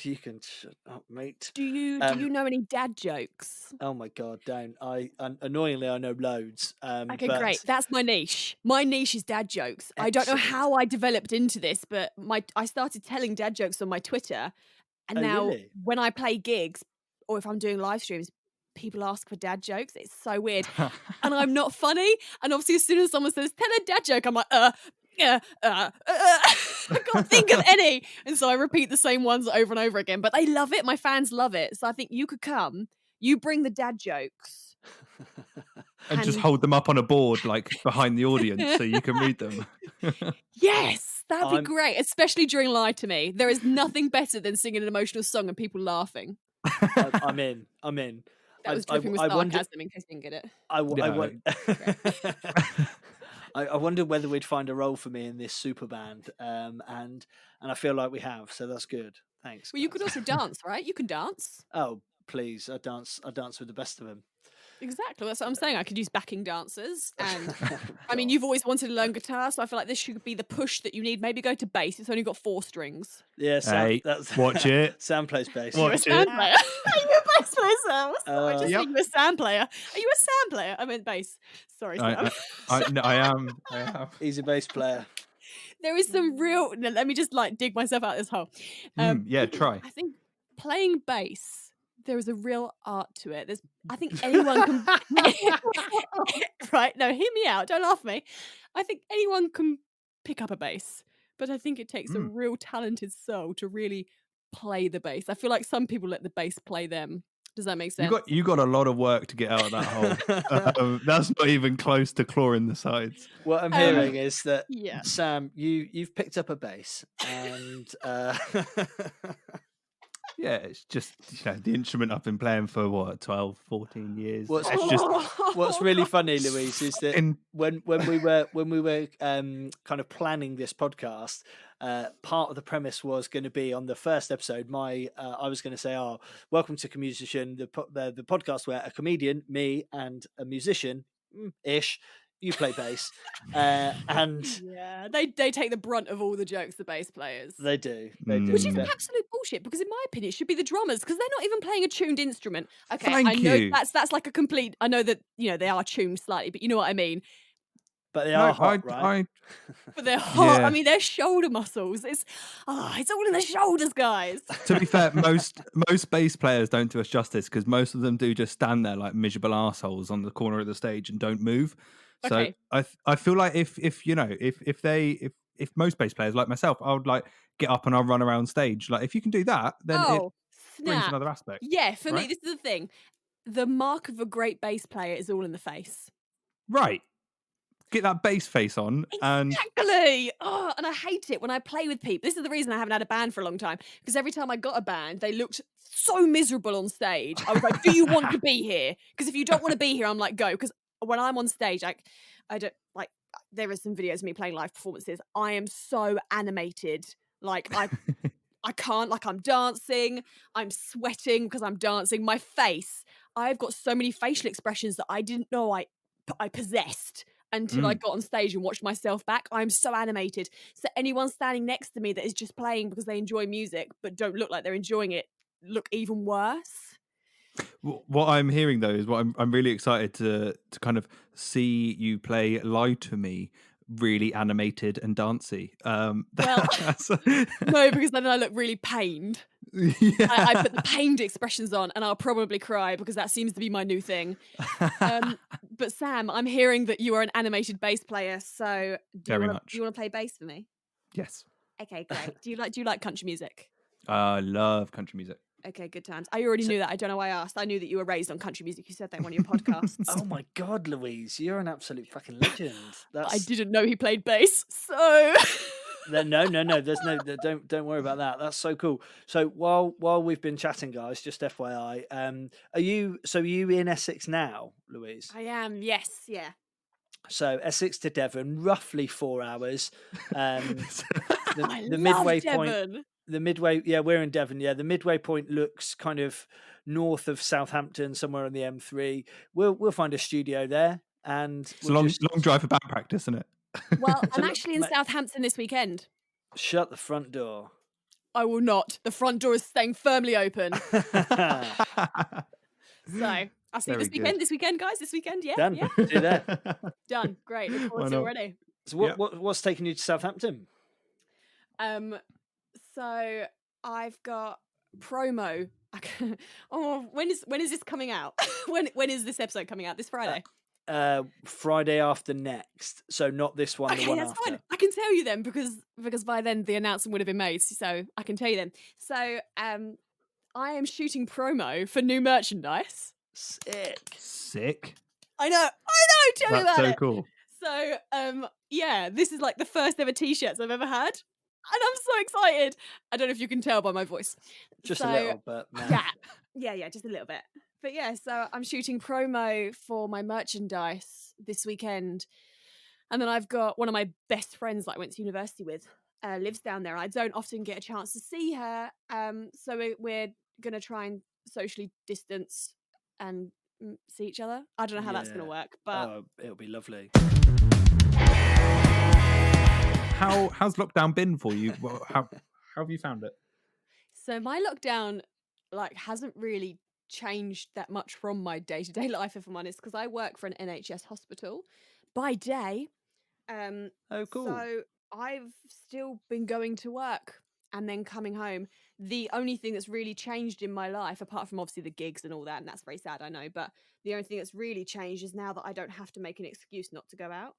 You can shut up, mate. Do you know any dad jokes? Oh my god, don't! Annoyingly I know loads. Okay, great. That's my niche. My niche is dad jokes. Excellent. I don't know how I developed into this, but I started telling dad jokes on my Twitter, and now really? When I play gigs or if I'm doing live streams, people ask for dad jokes. It's so weird, and I'm not funny. And obviously, as soon as someone says "tell a dad joke," I'm like, I can't think of any. And so I repeat the same ones over and over again. But they love it. My fans love it. So I think you could come. You bring the dad jokes. And just hold them up on a board, like behind the audience, so you can read them. Yes, that'd be great. Especially during Lie to Me. There is nothing better than singing an emotional song and people laughing. I'm in. That was dripping with sarcasm, in case you didn't get it. I wondered whether we'd find a role for me in this super band, and I feel like we have, so that's good. Thanks. Well, you could also dance, right? You can dance. Oh, please! I dance with the best of them. Exactly, that's what I'm saying. I could use backing dancers, and I mean, you've always wanted to learn guitar, so I feel like this should be the push that you need. Maybe go to bass. It's only got 4 strings. Yeah, Sam, watch it. Sam plays bass. Watch it. Are you a bass player, Sam? I just think you're a Sam player. Are you a Sam player? I meant bass. Sorry, Sam. I am. He's a bass player. There is some real. No, let me just dig myself out of this hole. Yeah, try. I think playing bass. There is a real art to it. I think anyone can. Right? No, hear me out. Don't laugh at me. I think anyone can pick up a bass, but I think it takes a real talented soul to really play the bass. I feel like some people let the bass play them. Does that make sense? You got a lot of work to get out of that hole. That's not even close to clawing the sides. What I'm hearing is that yeah. Sam, you've picked up a bass, and yeah, it's just the instrument I've been playing for what 12, 14 years. What's really funny, Louise, is that when we were kind of planning this podcast, part of the premise was going to be on the first episode. I was going to say, "Oh, welcome to Comusician, the podcast where a comedian, me, and a musician, ish." You play bass, and yeah, they take the brunt of all the jokes. The bass players, they do, which is absolute bullshit. Because in my opinion, it should be the drummers because they're not even playing a tuned instrument. Okay, I know that's like a complete. I know that they are tuned slightly, but you know what I mean. But they are hot, right? But they're hot. Yeah. I mean, their shoulder muscles. It's all in the shoulders, guys. To be fair, most bass players don't do us justice because most of them do just stand there like miserable assholes on the corner of the stage and don't move. So okay. I feel like if most bass players like myself, I would like get up and I'll run around stage. Like if you can do that, then it brings another aspect. Yeah, for me, this is the thing. The mark of a great bass player is all in the face. Right. Get that bass face on. Exactly. And I hate it when I play with people. This is the reason I haven't had a band for a long time. Because every time I got a band, they looked so miserable on stage. I was like, do you want to be here? Because if you don't want to be here, I'm like, go. Because when I'm on stage, I don't like. There are some videos of me playing live performances. I am so animated. Like I can't. Like I'm dancing. I'm sweating because I'm dancing. My face. I've got so many facial expressions that I didn't know I possessed until I got on stage and watched myself back. I'm so animated. So anyone standing next to me that is just playing because they enjoy music but don't look like they're enjoying it look even worse. What I'm hearing though is what I'm really excited to kind of see you play Lie to Me really animated and dancey. Well, no, because then I look really pained. Yeah. I put the pained expressions on and I'll probably cry because that seems to be my new thing. But Sam, I'm hearing that you are an animated bass player, so do you want to play bass for me? Yes. Okay, great. Do you like country music? I love country music. Okay, good times. I already knew that. I don't know why I asked. I knew that you were raised on country music. You said that in one of your podcasts. Oh my God, Louise, you're an absolute fucking legend. I didn't know he played bass, so... No. There's no. Don't worry about that. That's so cool. So while we've been chatting, guys, just FYI, are you in Essex now, Louise? I am. Yes. Yeah. So Essex to Devon, roughly 4 hours. The midway point. The midway, yeah, we're in Devon. Yeah, the midway point looks kind of north of Southampton, somewhere on the M3. We'll find a studio there, and it's a long drive for band practice, isn't it? Well, I'm actually in Southampton this weekend. Shut the front door. I will not. The front door is staying firmly open. So I'll see you this weekend. This weekend, guys. This weekend, yeah. Done. Yeah. Do that. Done. Great. Look forward to it already. So what's taking you to Southampton? So I've got promo. When is this coming out? when is this episode coming out? This Friday? Friday after next. So not this one. Okay, the one that's after. fine. I can tell you then because by then the announcement would have been made. So I can tell you then. So I am shooting promo for new merchandise. Sick. I know. Tell me about it. That's so cool. So yeah, this is like the first ever t-shirts I've ever had. And I'm so excited. I don't know if you can tell by my voice. Just a little bit. Yeah, just a little bit. But yeah, so I'm shooting promo for my merchandise this weekend. And then I've got one of my best friends that I went to university with, lives down there. I don't often get a chance to see her. So we're going to try and socially distance and see each other. I don't know how that's going to work, but... it'll be lovely. How's lockdown been for you? How have you found it? So my lockdown hasn't really changed that much from my day-to-day life, if I'm honest, because I work for an NHS hospital by day. Oh, cool. So I've still been going to work and then coming home. The only thing that's really changed in my life, apart from obviously the gigs and all that, and that's very sad, I know, but the only thing that's really changed is now that I don't have to make an excuse not to go out.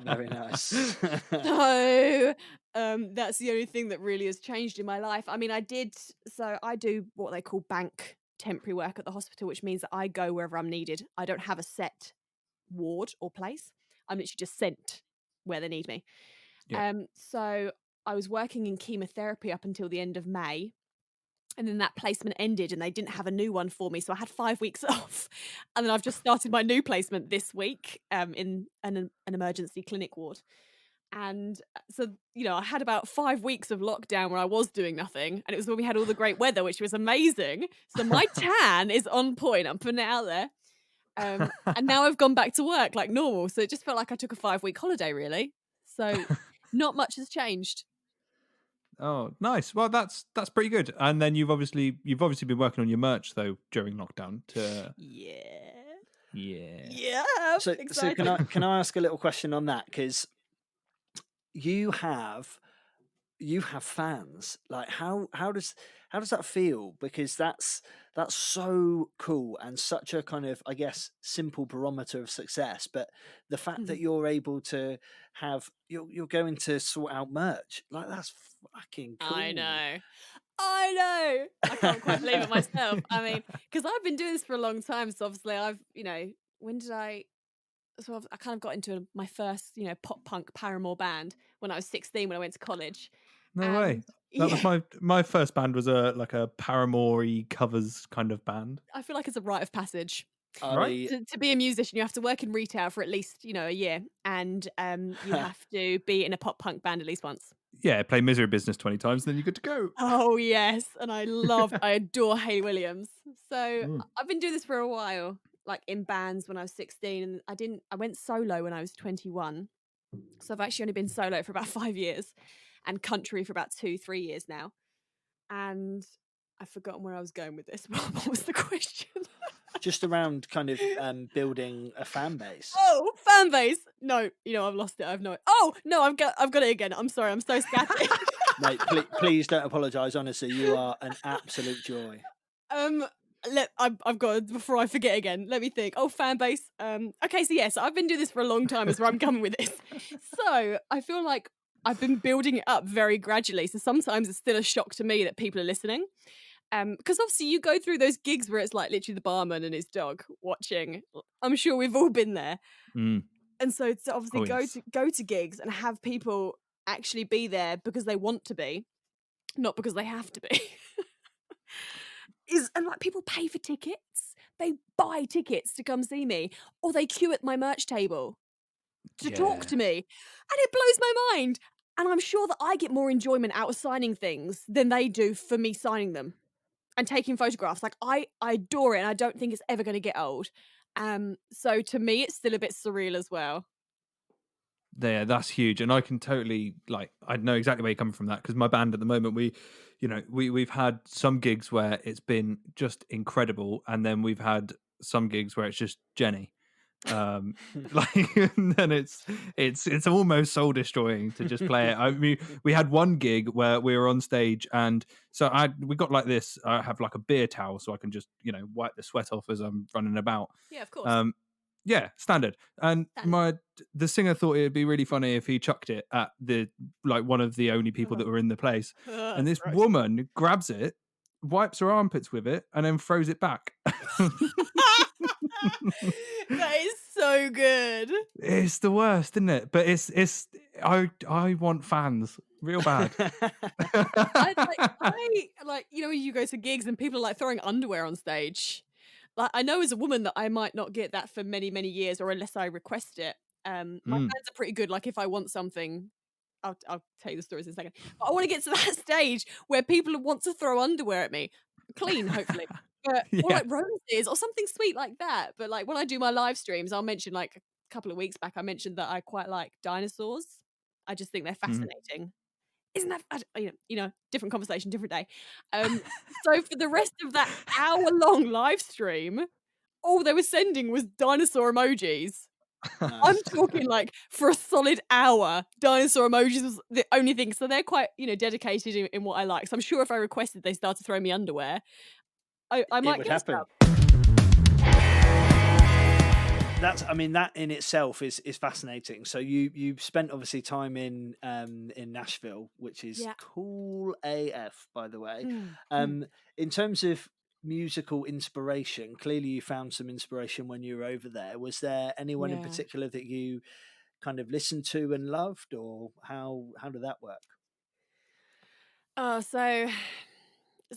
Very nice. So that's the only thing that really has changed in my life. I mean, I do what they call bank temporary work at the hospital, which means that I go wherever I'm needed. I don't have a set ward or place. I'm literally just sent where they need me. Yeah. So I was working in chemotherapy up until the end of May. And then that placement ended and they didn't have a new one for me. So I had 5 weeks off. And then I've just started my new placement this week in an emergency clinic ward. And so, I had about 5 weeks of lockdown where I was doing nothing. And it was when we had all the great weather, which was amazing. So my tan is on point. I'm putting it out there. And now I've gone back to work like normal. So it just felt like I took a 5-week holiday, really. So not much has changed. Oh, nice. Well, that's pretty good. And then you've obviously been working on your merch though during lockdown. Yeah. So can I ask a little question on that? Because you have fans. Like how does that feel? Because that's so cool and such a kind of, I guess, simple barometer of success. But the fact that you're able to have you're going to sort out merch, like that's fucking cool. I know. I can't quite believe it myself. I mean, because I've been doing this for a long time. So obviously I kind of got into my first, pop punk Paramore band when I was 16 when I went to college. No way. That was my first band was a Paramore-y covers kind of band. I feel like it's a rite of passage. Right? To be a musician, you have to work in retail for at least, a year. And you have to be in a pop punk band at least once. Yeah, play Misery Business 20 times, then you're good to go. Oh, yes. And I adore Hayley Williams. So I've been doing this for a while, like in bands when I was 16. And I went solo when I was 21. So I've actually only been solo for about 5 years and country for about 2-3 years now. And I've forgotten where I was going with this. What was the question? Just around kind of building a fan base. Oh, fan base. No, I've lost it. I've no. Oh no, I've got it again. I'm sorry. I'm so scattered. Mate, please don't apologise. Honestly, you are an absolute joy. I've got before I forget again. Let me think. Oh, fan base. Okay, so yes, I've been doing this for a long time. Is where I'm coming with this. So I feel like I've been building it up very gradually. So sometimes it's still a shock to me that people are listening. Because obviously you go through those gigs where it's like literally the barman and his dog watching. I'm sure we've all been there. And so to obviously go to gigs and have people actually be there because they want to be, not because they have to be. And like people pay for tickets. They buy tickets to come see me, or they queue at my merch table to talk to me. And it blows my mind. And I'm sure that I get more enjoyment out of signing things than they do for me signing them and taking photographs. Like I adore it, and I don't think it's ever going to get old. So to me, it's still a bit surreal as well. Yeah, that's huge, and I can totally I know exactly where you're coming from that, because my band at the moment, we've had some gigs where it's been just incredible, and then we've had some gigs where it's just Jenny. And then it's almost soul destroying to just play it. I mean, we had one gig where we were on stage, and so we got like this. I have like a beer towel so I can just wipe the sweat off as I'm running about. Yeah, of course. Yeah, standard. And the singer thought it'd be really funny if he chucked it at one of the only people that were in the place. And this woman grabs it, wipes her armpits with it, and then throws it back. That is so good. It's the worst, isn't it? But I want fans real bad. I you go to gigs and people are like throwing underwear on stage. Like I know as a woman that I might not get that for many, many years, or unless I request it. My fans are pretty good. Like if I want something, I'll tell you the stories in a second. But I want to get to that stage where people want to throw underwear at me, clean, hopefully. But, or like roses or something sweet like that. But like when I do my live streams, I'll mention, like a couple of weeks back, I mentioned that I quite like dinosaurs. I just think they're fascinating. Isn't that, different conversation, different day. So for the rest of that hour-long live stream, all they were sending was dinosaur emojis. Nice. I'm talking like for a solid hour, dinosaur emojis was the only thing. So they're quite, dedicated in what I like. So I'm sure if I requested they started throwing me underwear, I might get happen. that's I mean that in itself is fascinating. So you spent obviously time in Nashville, which is Yeah. cool AF, by the way. Mm. In terms of musical inspiration, clearly you found some inspiration when you were over there. Was there anyone in Yeah. particular that you kind of listened to and loved, or how did that work? So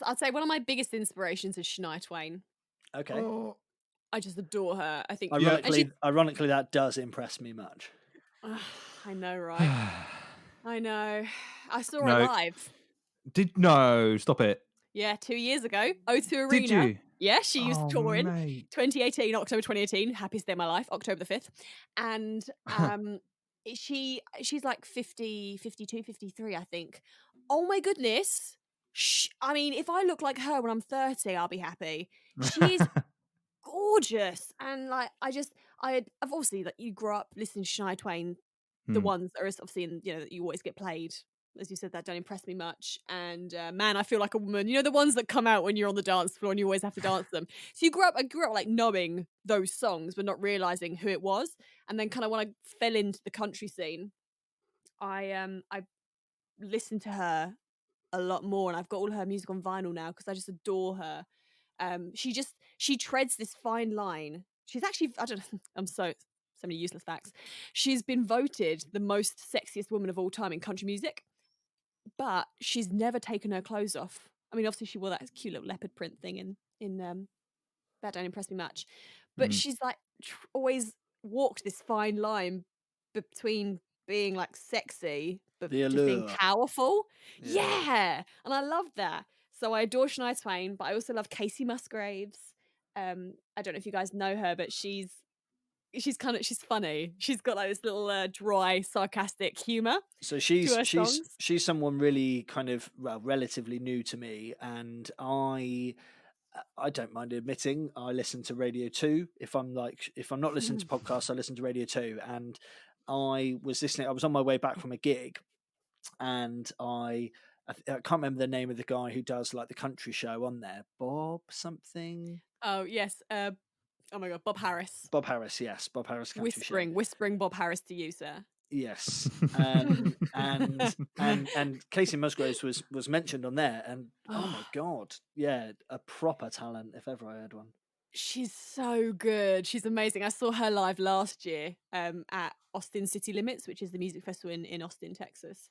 I'd say one of my biggest inspirations is Shania Twain. Okay. Oh, I just adore her. I think, Yeah. and she. Ironically, that does impress me much. I know, right? I know. I saw her No. live. No, stop it. Yeah, 2 years ago, O2 Did Arena. you? Yeah, she was Oh, touring. mate. 2018, October 2018. Happiest day of my life, October the 5th. And she's like 50, 52, 53, I think. Oh my goodness. I mean, if I look like her when I'm 30, I'll be happy. She's gorgeous. And like, I've obviously, like, you grew up listening to Shania Twain, the Hmm. ones that are obviously that you always get played. As you said, that don't impress me much. And Man, I Feel Like a Woman. You know, the ones that come out when you're on the dance floor and you always have to dance them. So I grew up like knowing those songs, but not realizing who it was. And then kind of when I fell into the country scene, I listened to her a lot more, and I've got all her music on vinyl now because I just adore her. She treads this fine line. She's actually, I don't know, I'm so many useless facts. She's been voted the most sexiest woman of all time in country music, but she's never taken her clothes off. I mean, obviously she wore that cute little leopard print thing in That Don't Impress Me Much, but Mhm. she's like always walked this fine line between being like sexy but The just being allure. powerful. Yeah. Yeah, and I love that. So I adore Shania Twain, but I also love Casey Musgraves. I don't know if you guys know her, but she's funny. She's got like this little dry, sarcastic humor So to her songs. she's someone really kind of, well, relatively new to me, and I don't mind admitting I listen to Radio 2. If I'm not listening to podcasts, I listen to Radio 2. And I was on my way back from a gig, and I can't remember the name of the guy who does like the country show on there. Bob something? Oh yes, oh my god, Bob Harris. Bob Harris, yes. Bob Harris Country Show. Whispering Bob Harris to you, sir. Yes. And Casey Musgraves was mentioned on there, and oh my god, yeah, a proper talent if ever I had one. She's so good. She's amazing. I saw her live last year at Austin City Limits, which is the music festival in Austin, Texas.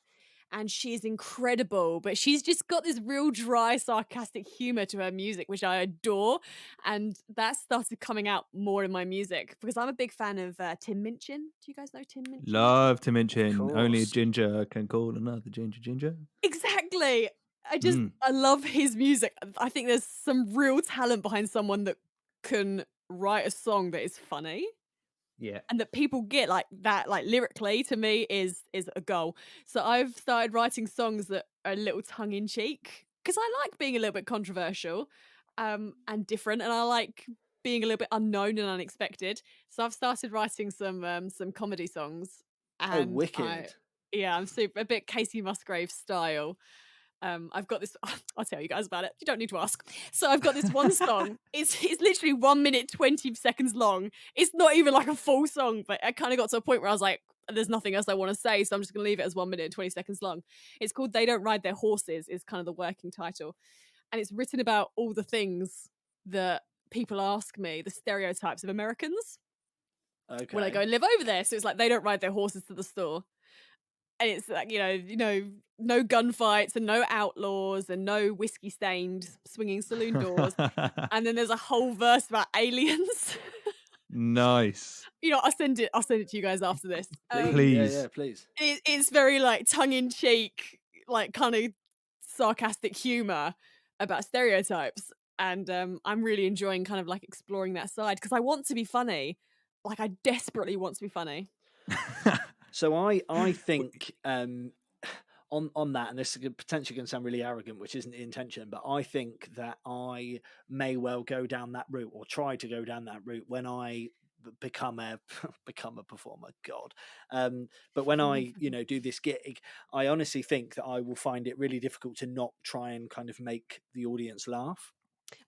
And she's incredible, but she's just got this real dry, sarcastic humor to her music, which I adore. And that started coming out more in my music because I'm a big fan of Tim Minchin. Do you guys know Tim Minchin? Love to mention only a course. ginger can call another ginger. Exactly. Mm. I love his music. I think there's some real talent behind someone that can write a song that is funny Yeah. and that people get like that, like lyrically, to me is a goal. So I've started writing songs that are a little tongue in cheek because I like being a little bit controversial and different, and I like being a little bit unknown and unexpected. So I've started writing some comedy songs, Oh, and wicked. I'm super a bit Casey Musgraves style. I've got this. I'll tell you guys about it. You don't need to ask. So I've got this one song. It's literally 1 minute 20 seconds long. It's not even like a full song, but I kind of got to a point where I was like, "There's nothing else I want to say, so I'm just gonna leave it as 1 minute and 20 seconds long." It's called "They Don't Ride Their Horses." Is kind of the working title, and it's written about all the things that people ask me, the stereotypes of Americans Okay. when I go and live over there. So it's like they don't ride their horses to the store. And it's like, no gunfights and no outlaws and no whiskey stained swinging saloon doors. And then there's a whole verse about aliens. Nice. I'll send it to you guys after this. Please. Yeah, please. It's very like tongue in cheek, like kind of sarcastic humor about stereotypes. And I'm really enjoying kind of like exploring that side because I want to be funny. Like I desperately want to be funny. So I think on that, and this is potentially going to sound really arrogant, which isn't the intention, but I think that I may well go down that route or try to go down that route when I become a performer. God, but when I do this gig, I honestly think that I will find it really difficult to not try and kind of make the audience laugh.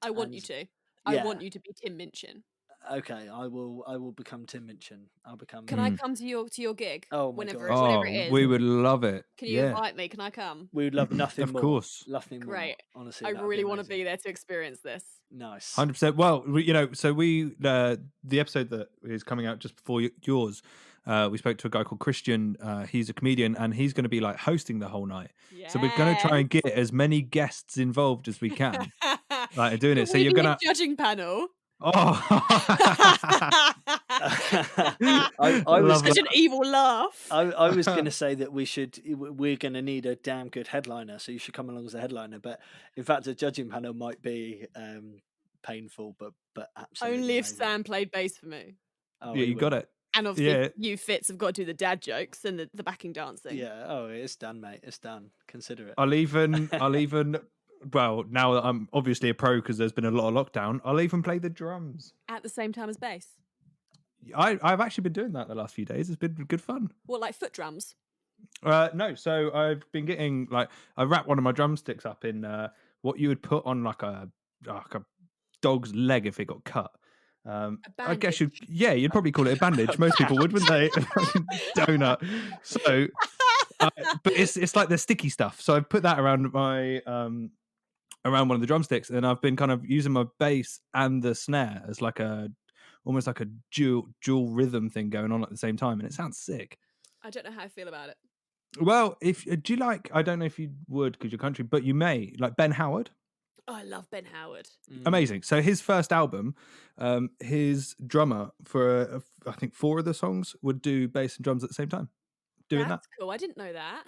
I want you to. Yeah. I want you to be Tim Minchin. Okay, I will become Tim Minchin. I'll become. Can I come to your gig? Oh my whenever God. whenever Oh, it is? we would love it. Can you invite me? Can I come? We would love nothing Of more. course. Nothing more. Great. Honestly, I that would really be want to amazing. be there to experience this. Nice. 100%. Well, so we the episode that is coming out just before yours, we spoke to a guy called Christian. He's a comedian, and he's going to be like hosting the whole night. Yeah. So we're going to try and get as many guests involved as we can, like doing it. So you're gonna judging panel. Oh, I was such an evil laugh. I was going to say that we're going to need a damn good headliner, so you should come along as a headliner. But in fact, a judging panel might be painful, but absolutely only if amazing. Sam played bass for me. Oh, yeah, you got it. And obviously, you Fitz have got to do the dad jokes and the backing dancing. Yeah. Oh, it's done, mate. It's done. Consider it. I'll even. Well, now that I'm obviously a pro because there's been a lot of lockdown, I'll even play the drums at the same time as bass. I've actually been doing that the last few days. It's been good fun. What, like foot drums? No, so I've been getting I wrap one of my drumsticks up in what you would put on like a dog's leg if it got cut. I guess you'd probably call it a bandage. Most people would, wouldn't they? Donut. So, but it's like the sticky stuff. So I've put that around my around one of the drumsticks, and I've been kind of using my bass and the snare as like almost like a dual rhythm thing going on at the same time, and it sounds sick. I don't know how I feel about it. Well, if do you like? I don't know if you would because you're country, but you may like Ben Howard. Oh, I love Ben Howard. Amazing. So his first album, his drummer for I think 4 of the songs would do bass and drums at the same time. That's cool. I didn't know that.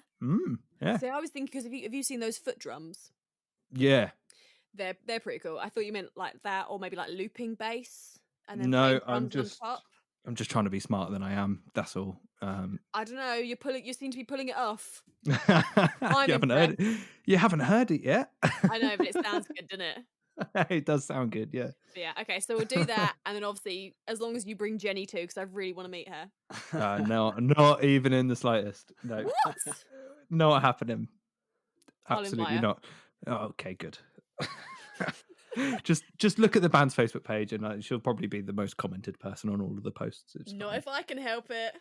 Yeah. So I was thinking because have you seen those foot drums? Yeah. They're pretty cool. I thought you meant like that, or maybe like looping bass and then no, I'm just trying to be smarter than I am. That's all. I don't know. You seem to be pulling it off. You haven't heard it. You haven't heard it yet. I know, but it sounds good, doesn't it? It does sound good, yeah. So yeah, okay, so we'll do that, and then obviously, as long as you bring Jenny too, because I really want to meet her. No, not even in the slightest. No. What? Not happening. I'll Absolutely invite not. Oh, okay, good. just look at the band's Facebook page, and she'll probably be the most commented person on all of the posts. It's Not fine. if I can help it.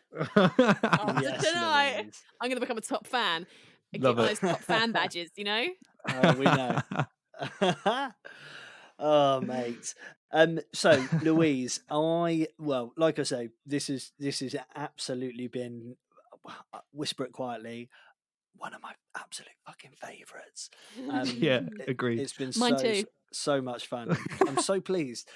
Yes, Tonight, Louise. I'm going to become a top fan. And Love get one it. of those top fan badges, you know? We know. Oh, mate. So Louise, like I say, this has absolutely been, whisper it quietly, one of my absolute fucking favourites. Yeah, agreed. It's been Mine too. so much fun. I'm so pleased.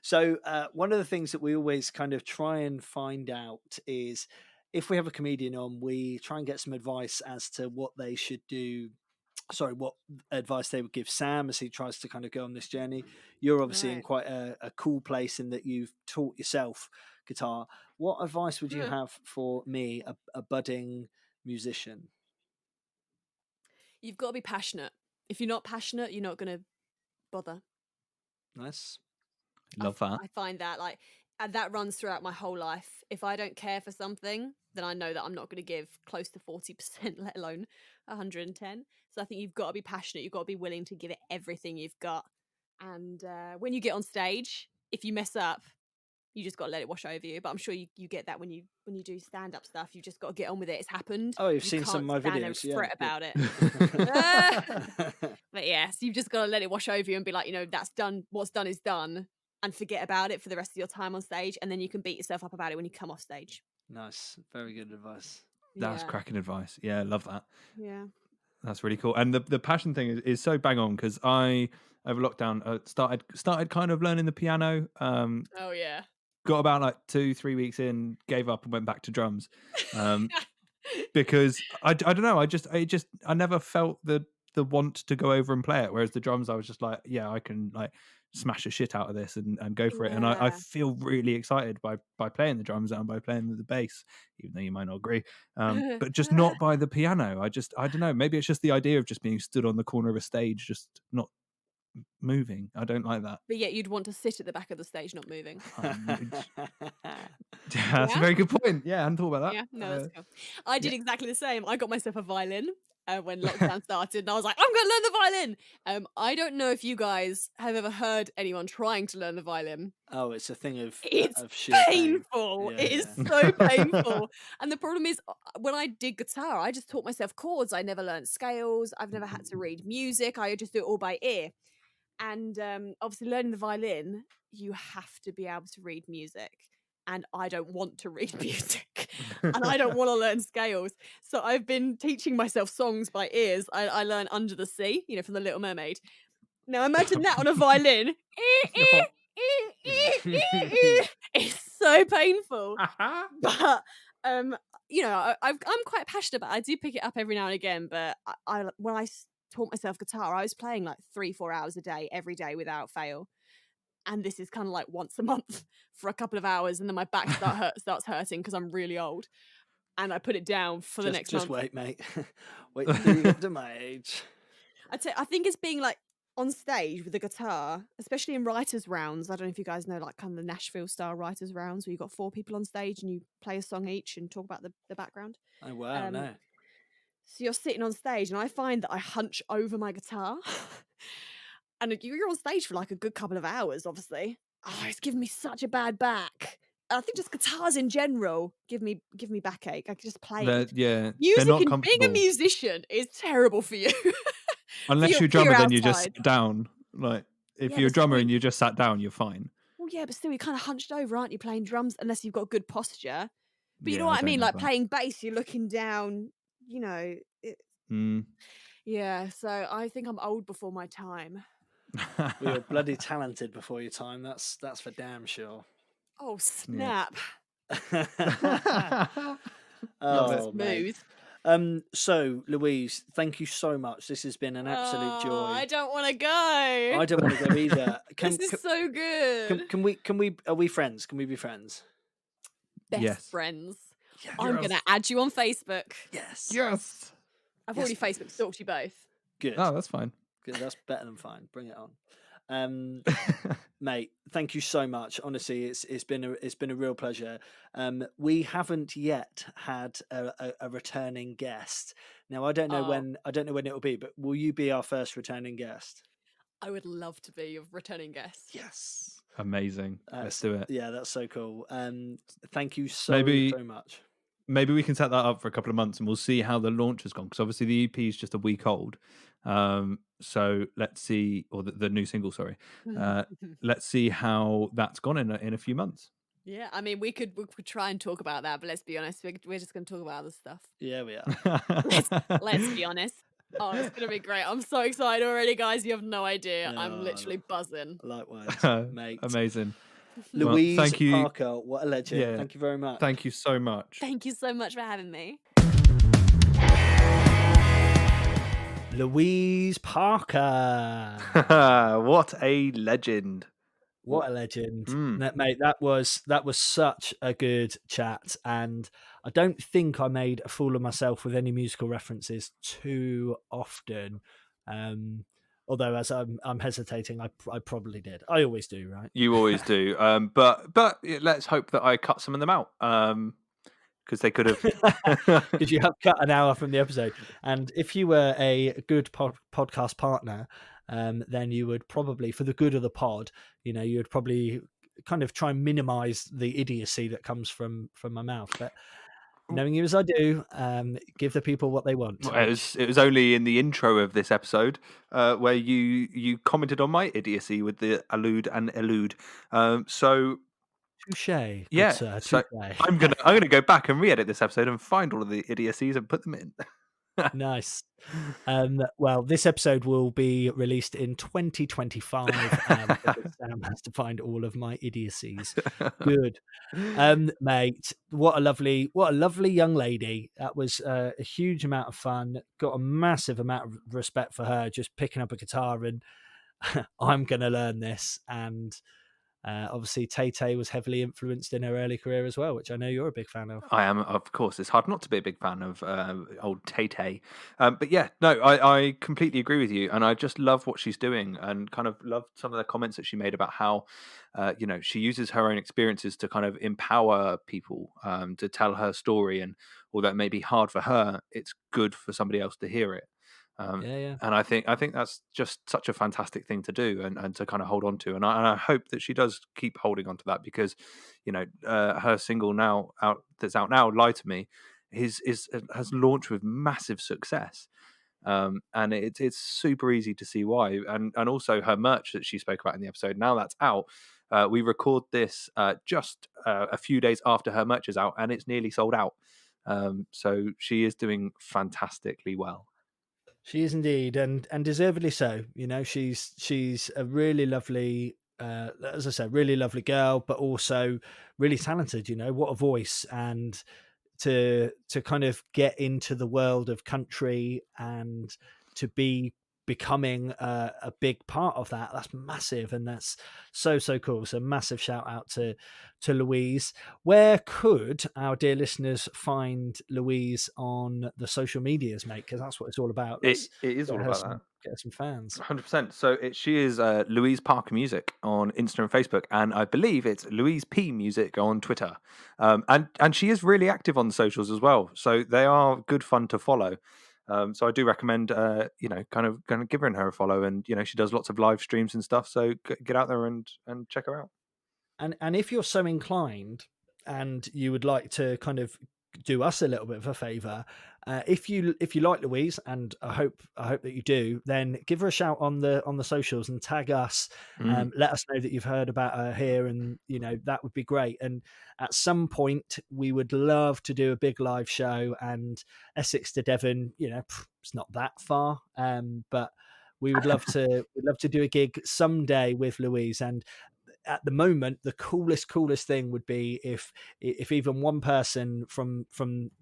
So one of the things that we always kind of try and find out is if we have a comedian on, we try and get some advice as to what they should do. Sorry, what advice they would give Sam as he tries to kind of go on this journey. You're obviously in quite a cool place in that you've taught yourself guitar. What advice would you have for me, a budding musician? You've got to be passionate. If you're not passionate, you're not going to bother. Nice. Love that. I find that and that runs throughout my whole life. If I don't care for something, then I know that I'm not going to give close to 40%, let alone 110. So I think you've got to be passionate. You've got to be willing to give it everything you've got. And when you get on stage, if you mess up, you just got to let it wash over you. But I'm sure you get that when you do stand-up stuff. You just got to get on with it. It's happened. Oh, you've seen some of my videos. videos. Fret about it. But yeah, so you've just got to let it wash over you and be like, that's done. What's done is done, and forget about it for the rest of your time on stage. And then you can beat yourself up about it when you come off stage. Nice. Very good advice. That's cracking advice. Yeah, love that. Yeah. That's really cool. And the passion thing is so bang on because I, over lockdown, started kind of learning the piano. Oh, yeah. Got about like 2-3 weeks in, gave up and went back to drums. Because I don't know, I never felt the want to go over and play it. Whereas the drums, I was just like, yeah, I can like smash the shit out of this and go for it. And I feel really excited by playing the drums and by playing the bass, even though you might not agree. But just not by the piano. I don't know, maybe it's just the idea of just being stood on the corner of a stage, just not moving. I don't like that. But yet you'd want to sit at the back of the stage not moving. That's a very good point. Yeah, I hadn't thought about that. Yeah, no, that's cool. I did exactly the same. I got myself a violin when lockdown started, and I was like, I'm going to learn the violin. I don't know if you guys have ever heard anyone trying to learn the violin. Oh, it's a thing of It's sheer pain. painful. Yeah, It is yeah. so painful. And the problem is, when I did guitar, I just taught myself chords. I never learned scales. I've never had to read music. I just do it all by ear. And obviously, learning the violin, you have to be able to read music. And I don't want to read music. And I don't want to learn scales. So I've been teaching myself songs by ears. I learn Under the Sea, from The Little Mermaid. Now imagine that on a violin. It's so painful. But I'm quite passionate about it. I do pick it up every now and again, but when I taught myself guitar, I was playing like 3-4 hours a day every day without fail. And this is kind of like once a month for a couple of hours, and then my back starts hurting because I'm really old. And I put it down for the next month. Just wait, mate. Wait till you get to my age. I think it's being like on stage with the guitar, especially in writers' rounds. I don't know if you guys know, like kind of the Nashville style writers' rounds, where you've got 4 people on stage and you play a song each and talk about the background. Oh wow, no. So you're sitting on stage, and I find that I hunch over my guitar. And you're on stage for like a good couple of hours, obviously. Oh, it's giving me such a bad back. I think just guitars in general give me backache. I can just play it. Yeah, Music they're not and being a comfortable. musician is terrible for you. Unless you're a drummer, then you just sit down. Like if you're a drummer and you just sat down, you're fine. Well, yeah, but still, you're kind of hunched over, aren't you, playing drums? Unless you've got good posture. But you know what I mean? Like playing bass, you're looking down. Yeah. So I think I'm old before my time. Well, you're bloody talented before your time. That's for damn sure. Oh snap! Oh, smooth. So Louise, thank you so much. This has been an absolute joy. I don't want to go. I don't want to go either. This is so good. Can we? Are we friends? Can we be friends? Best friends. Yes. I'm gonna add you on Facebook. Yes. I've already Facebook stalked you both. Good. Oh, that's fine. Good. That's better than fine. Bring it on. Mate, thank you so much. Honestly, it's been a real pleasure. We haven't yet had a returning guest. Now I don't know when it will be, but will you be our first returning guest? I would love to be your returning guest. Yes. Amazing. Let's do it. Yeah, that's so cool. Thank you so much. Maybe we can set that up for a couple of months and we'll see how the launch has gone, because obviously the EP is just a week old. So let's see, or the new single, sorry. Let's see how that's gone in a few months. Yeah, I mean, we could try and talk about that, but let's be honest, we're just going to talk about other stuff. Yeah, we are. let's be honest. Oh, it's going to be great. I'm so excited already, guys. You have no idea. No, I'm literally buzzing. Likewise, mate. Amazing. Louise thank you. Parker, what a legend. Yeah. Thank you very much. Thank you so much. Thank you so much for having me. Louise Parker. What a legend. What a legend. Mate, that was such a good chat, and I don't think I made a fool of myself with any musical references too often. Although as I'm hesitating, I probably did. I always do, right? You always do. But let's hope that I cut some of them out. Because they could have. Because you have cut an hour from the episode, and if you were a good podcast partner, then you would probably, for the good of the pod, you would probably kind of try and minimize the idiocy that comes from my mouth. But knowing you as I do, give the people what they want. Well, it was only in the intro of this episode where you commented on my idiocy with the allude and elude. So touche. Yeah. Sir, So touche. I'm gonna go back and re-edit this episode and find all of the idiocies and put them in. Nice. Well, this episode will be released in 2025. Because Sam has to find all of my idiocies. Good, mate. What a lovely young lady. That was a huge amount of fun. Got a massive amount of respect for her just picking up a guitar and I'm gonna learn this, and Obviously, Tay was heavily influenced in her early career as well, which I know you're a big fan of. I am, of course. It's hard not to be a big fan of old Tay. But yeah, no, I completely agree with you. And I just love what she's doing, and kind of love some of the comments that she made about how, she uses her own experiences to kind of empower people, to tell her story. And although it may be hard for her, it's good for somebody else to hear it. Yeah. And I think that's just such a fantastic thing to do, and to kind of hold on to. And I hope that she does keep holding on to that, because, her single that's out now, "Lie to Me," has launched with massive success. And it's super easy to see why. And also her merch that she spoke about in the episode, now that's out. We record this just a few days after her merch is out, and it's nearly sold out. So she is doing fantastically well. She is indeed, and deservedly so. She's a really lovely, as I said, really lovely girl, but also really talented. What a voice! And to kind of get into the world of country and to be becoming a big part of that's massive, and that's so cool. So massive shout out to Louise. Where could our dear listeners find Louise on the social medias, mate? Because that's what it's all about. It is all about that. Get some fans. 100%. So she is Louise Parker Music on Insta and Facebook, and I believe it's Louise P Music on Twitter. And she is really active on the socials as well, so they are good fun to follow. So I do recommend, kind of giving her a follow, and she does lots of live streams and stuff. So get out there and check her out. And if you're so inclined, and you would like to kind of do us a little bit of a favor, if you like Louise, and I hope that you do, then give her a shout on the socials and tag us. Let us know that you've heard about her here, and that would be great. And at some point we would love to do a big live show, and Essex to Devon, it's not that far, but we would love to do a gig someday with Louise. And at the moment, the coolest thing would be if even one person from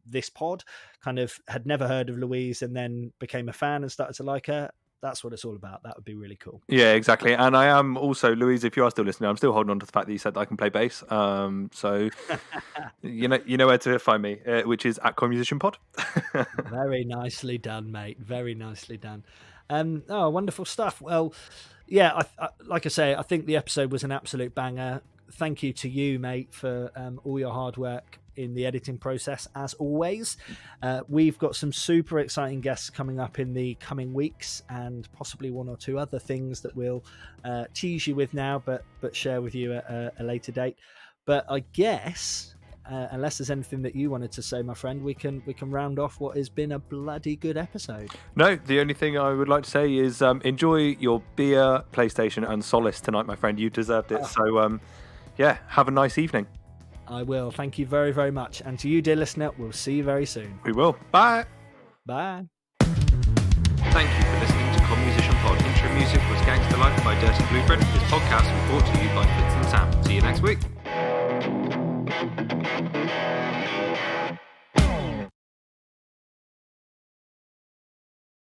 this pod kind of had never heard of Louise and then became a fan and started to like her. That's what it's all about. That would be really cool. Yeah, exactly. And I am also, Louise, if you are still listening, I'm still holding on to the fact that you said that I can play bass. So you know where to find me, which is at Comusicianpod. Very nicely done, mate. Very nicely done. Wonderful stuff. Well, yeah, I like I say, I think the episode was an absolute banger. Thank you to you, mate, for all your hard work in the editing process, as always. We've got some super exciting guests coming up in the coming weeks, and possibly one or two other things that we'll tease you with now, but share with you at a later date. But I guess, unless there's anything that you wanted to say, my friend, we can round off what has been a bloody good episode. No, the only thing I would like to say is enjoy your beer, PlayStation, and solace tonight, my friend. You deserved it. So, have a nice evening. I will. Thank you very, very much. And to you, dear listener, we'll see you very soon. We will. Bye. Bye. Thank you for listening to Comusicianpod. Intro music was Gangster Life by Dirty Blueprint. This podcast was brought to you by Fitz and Sam. See you next week.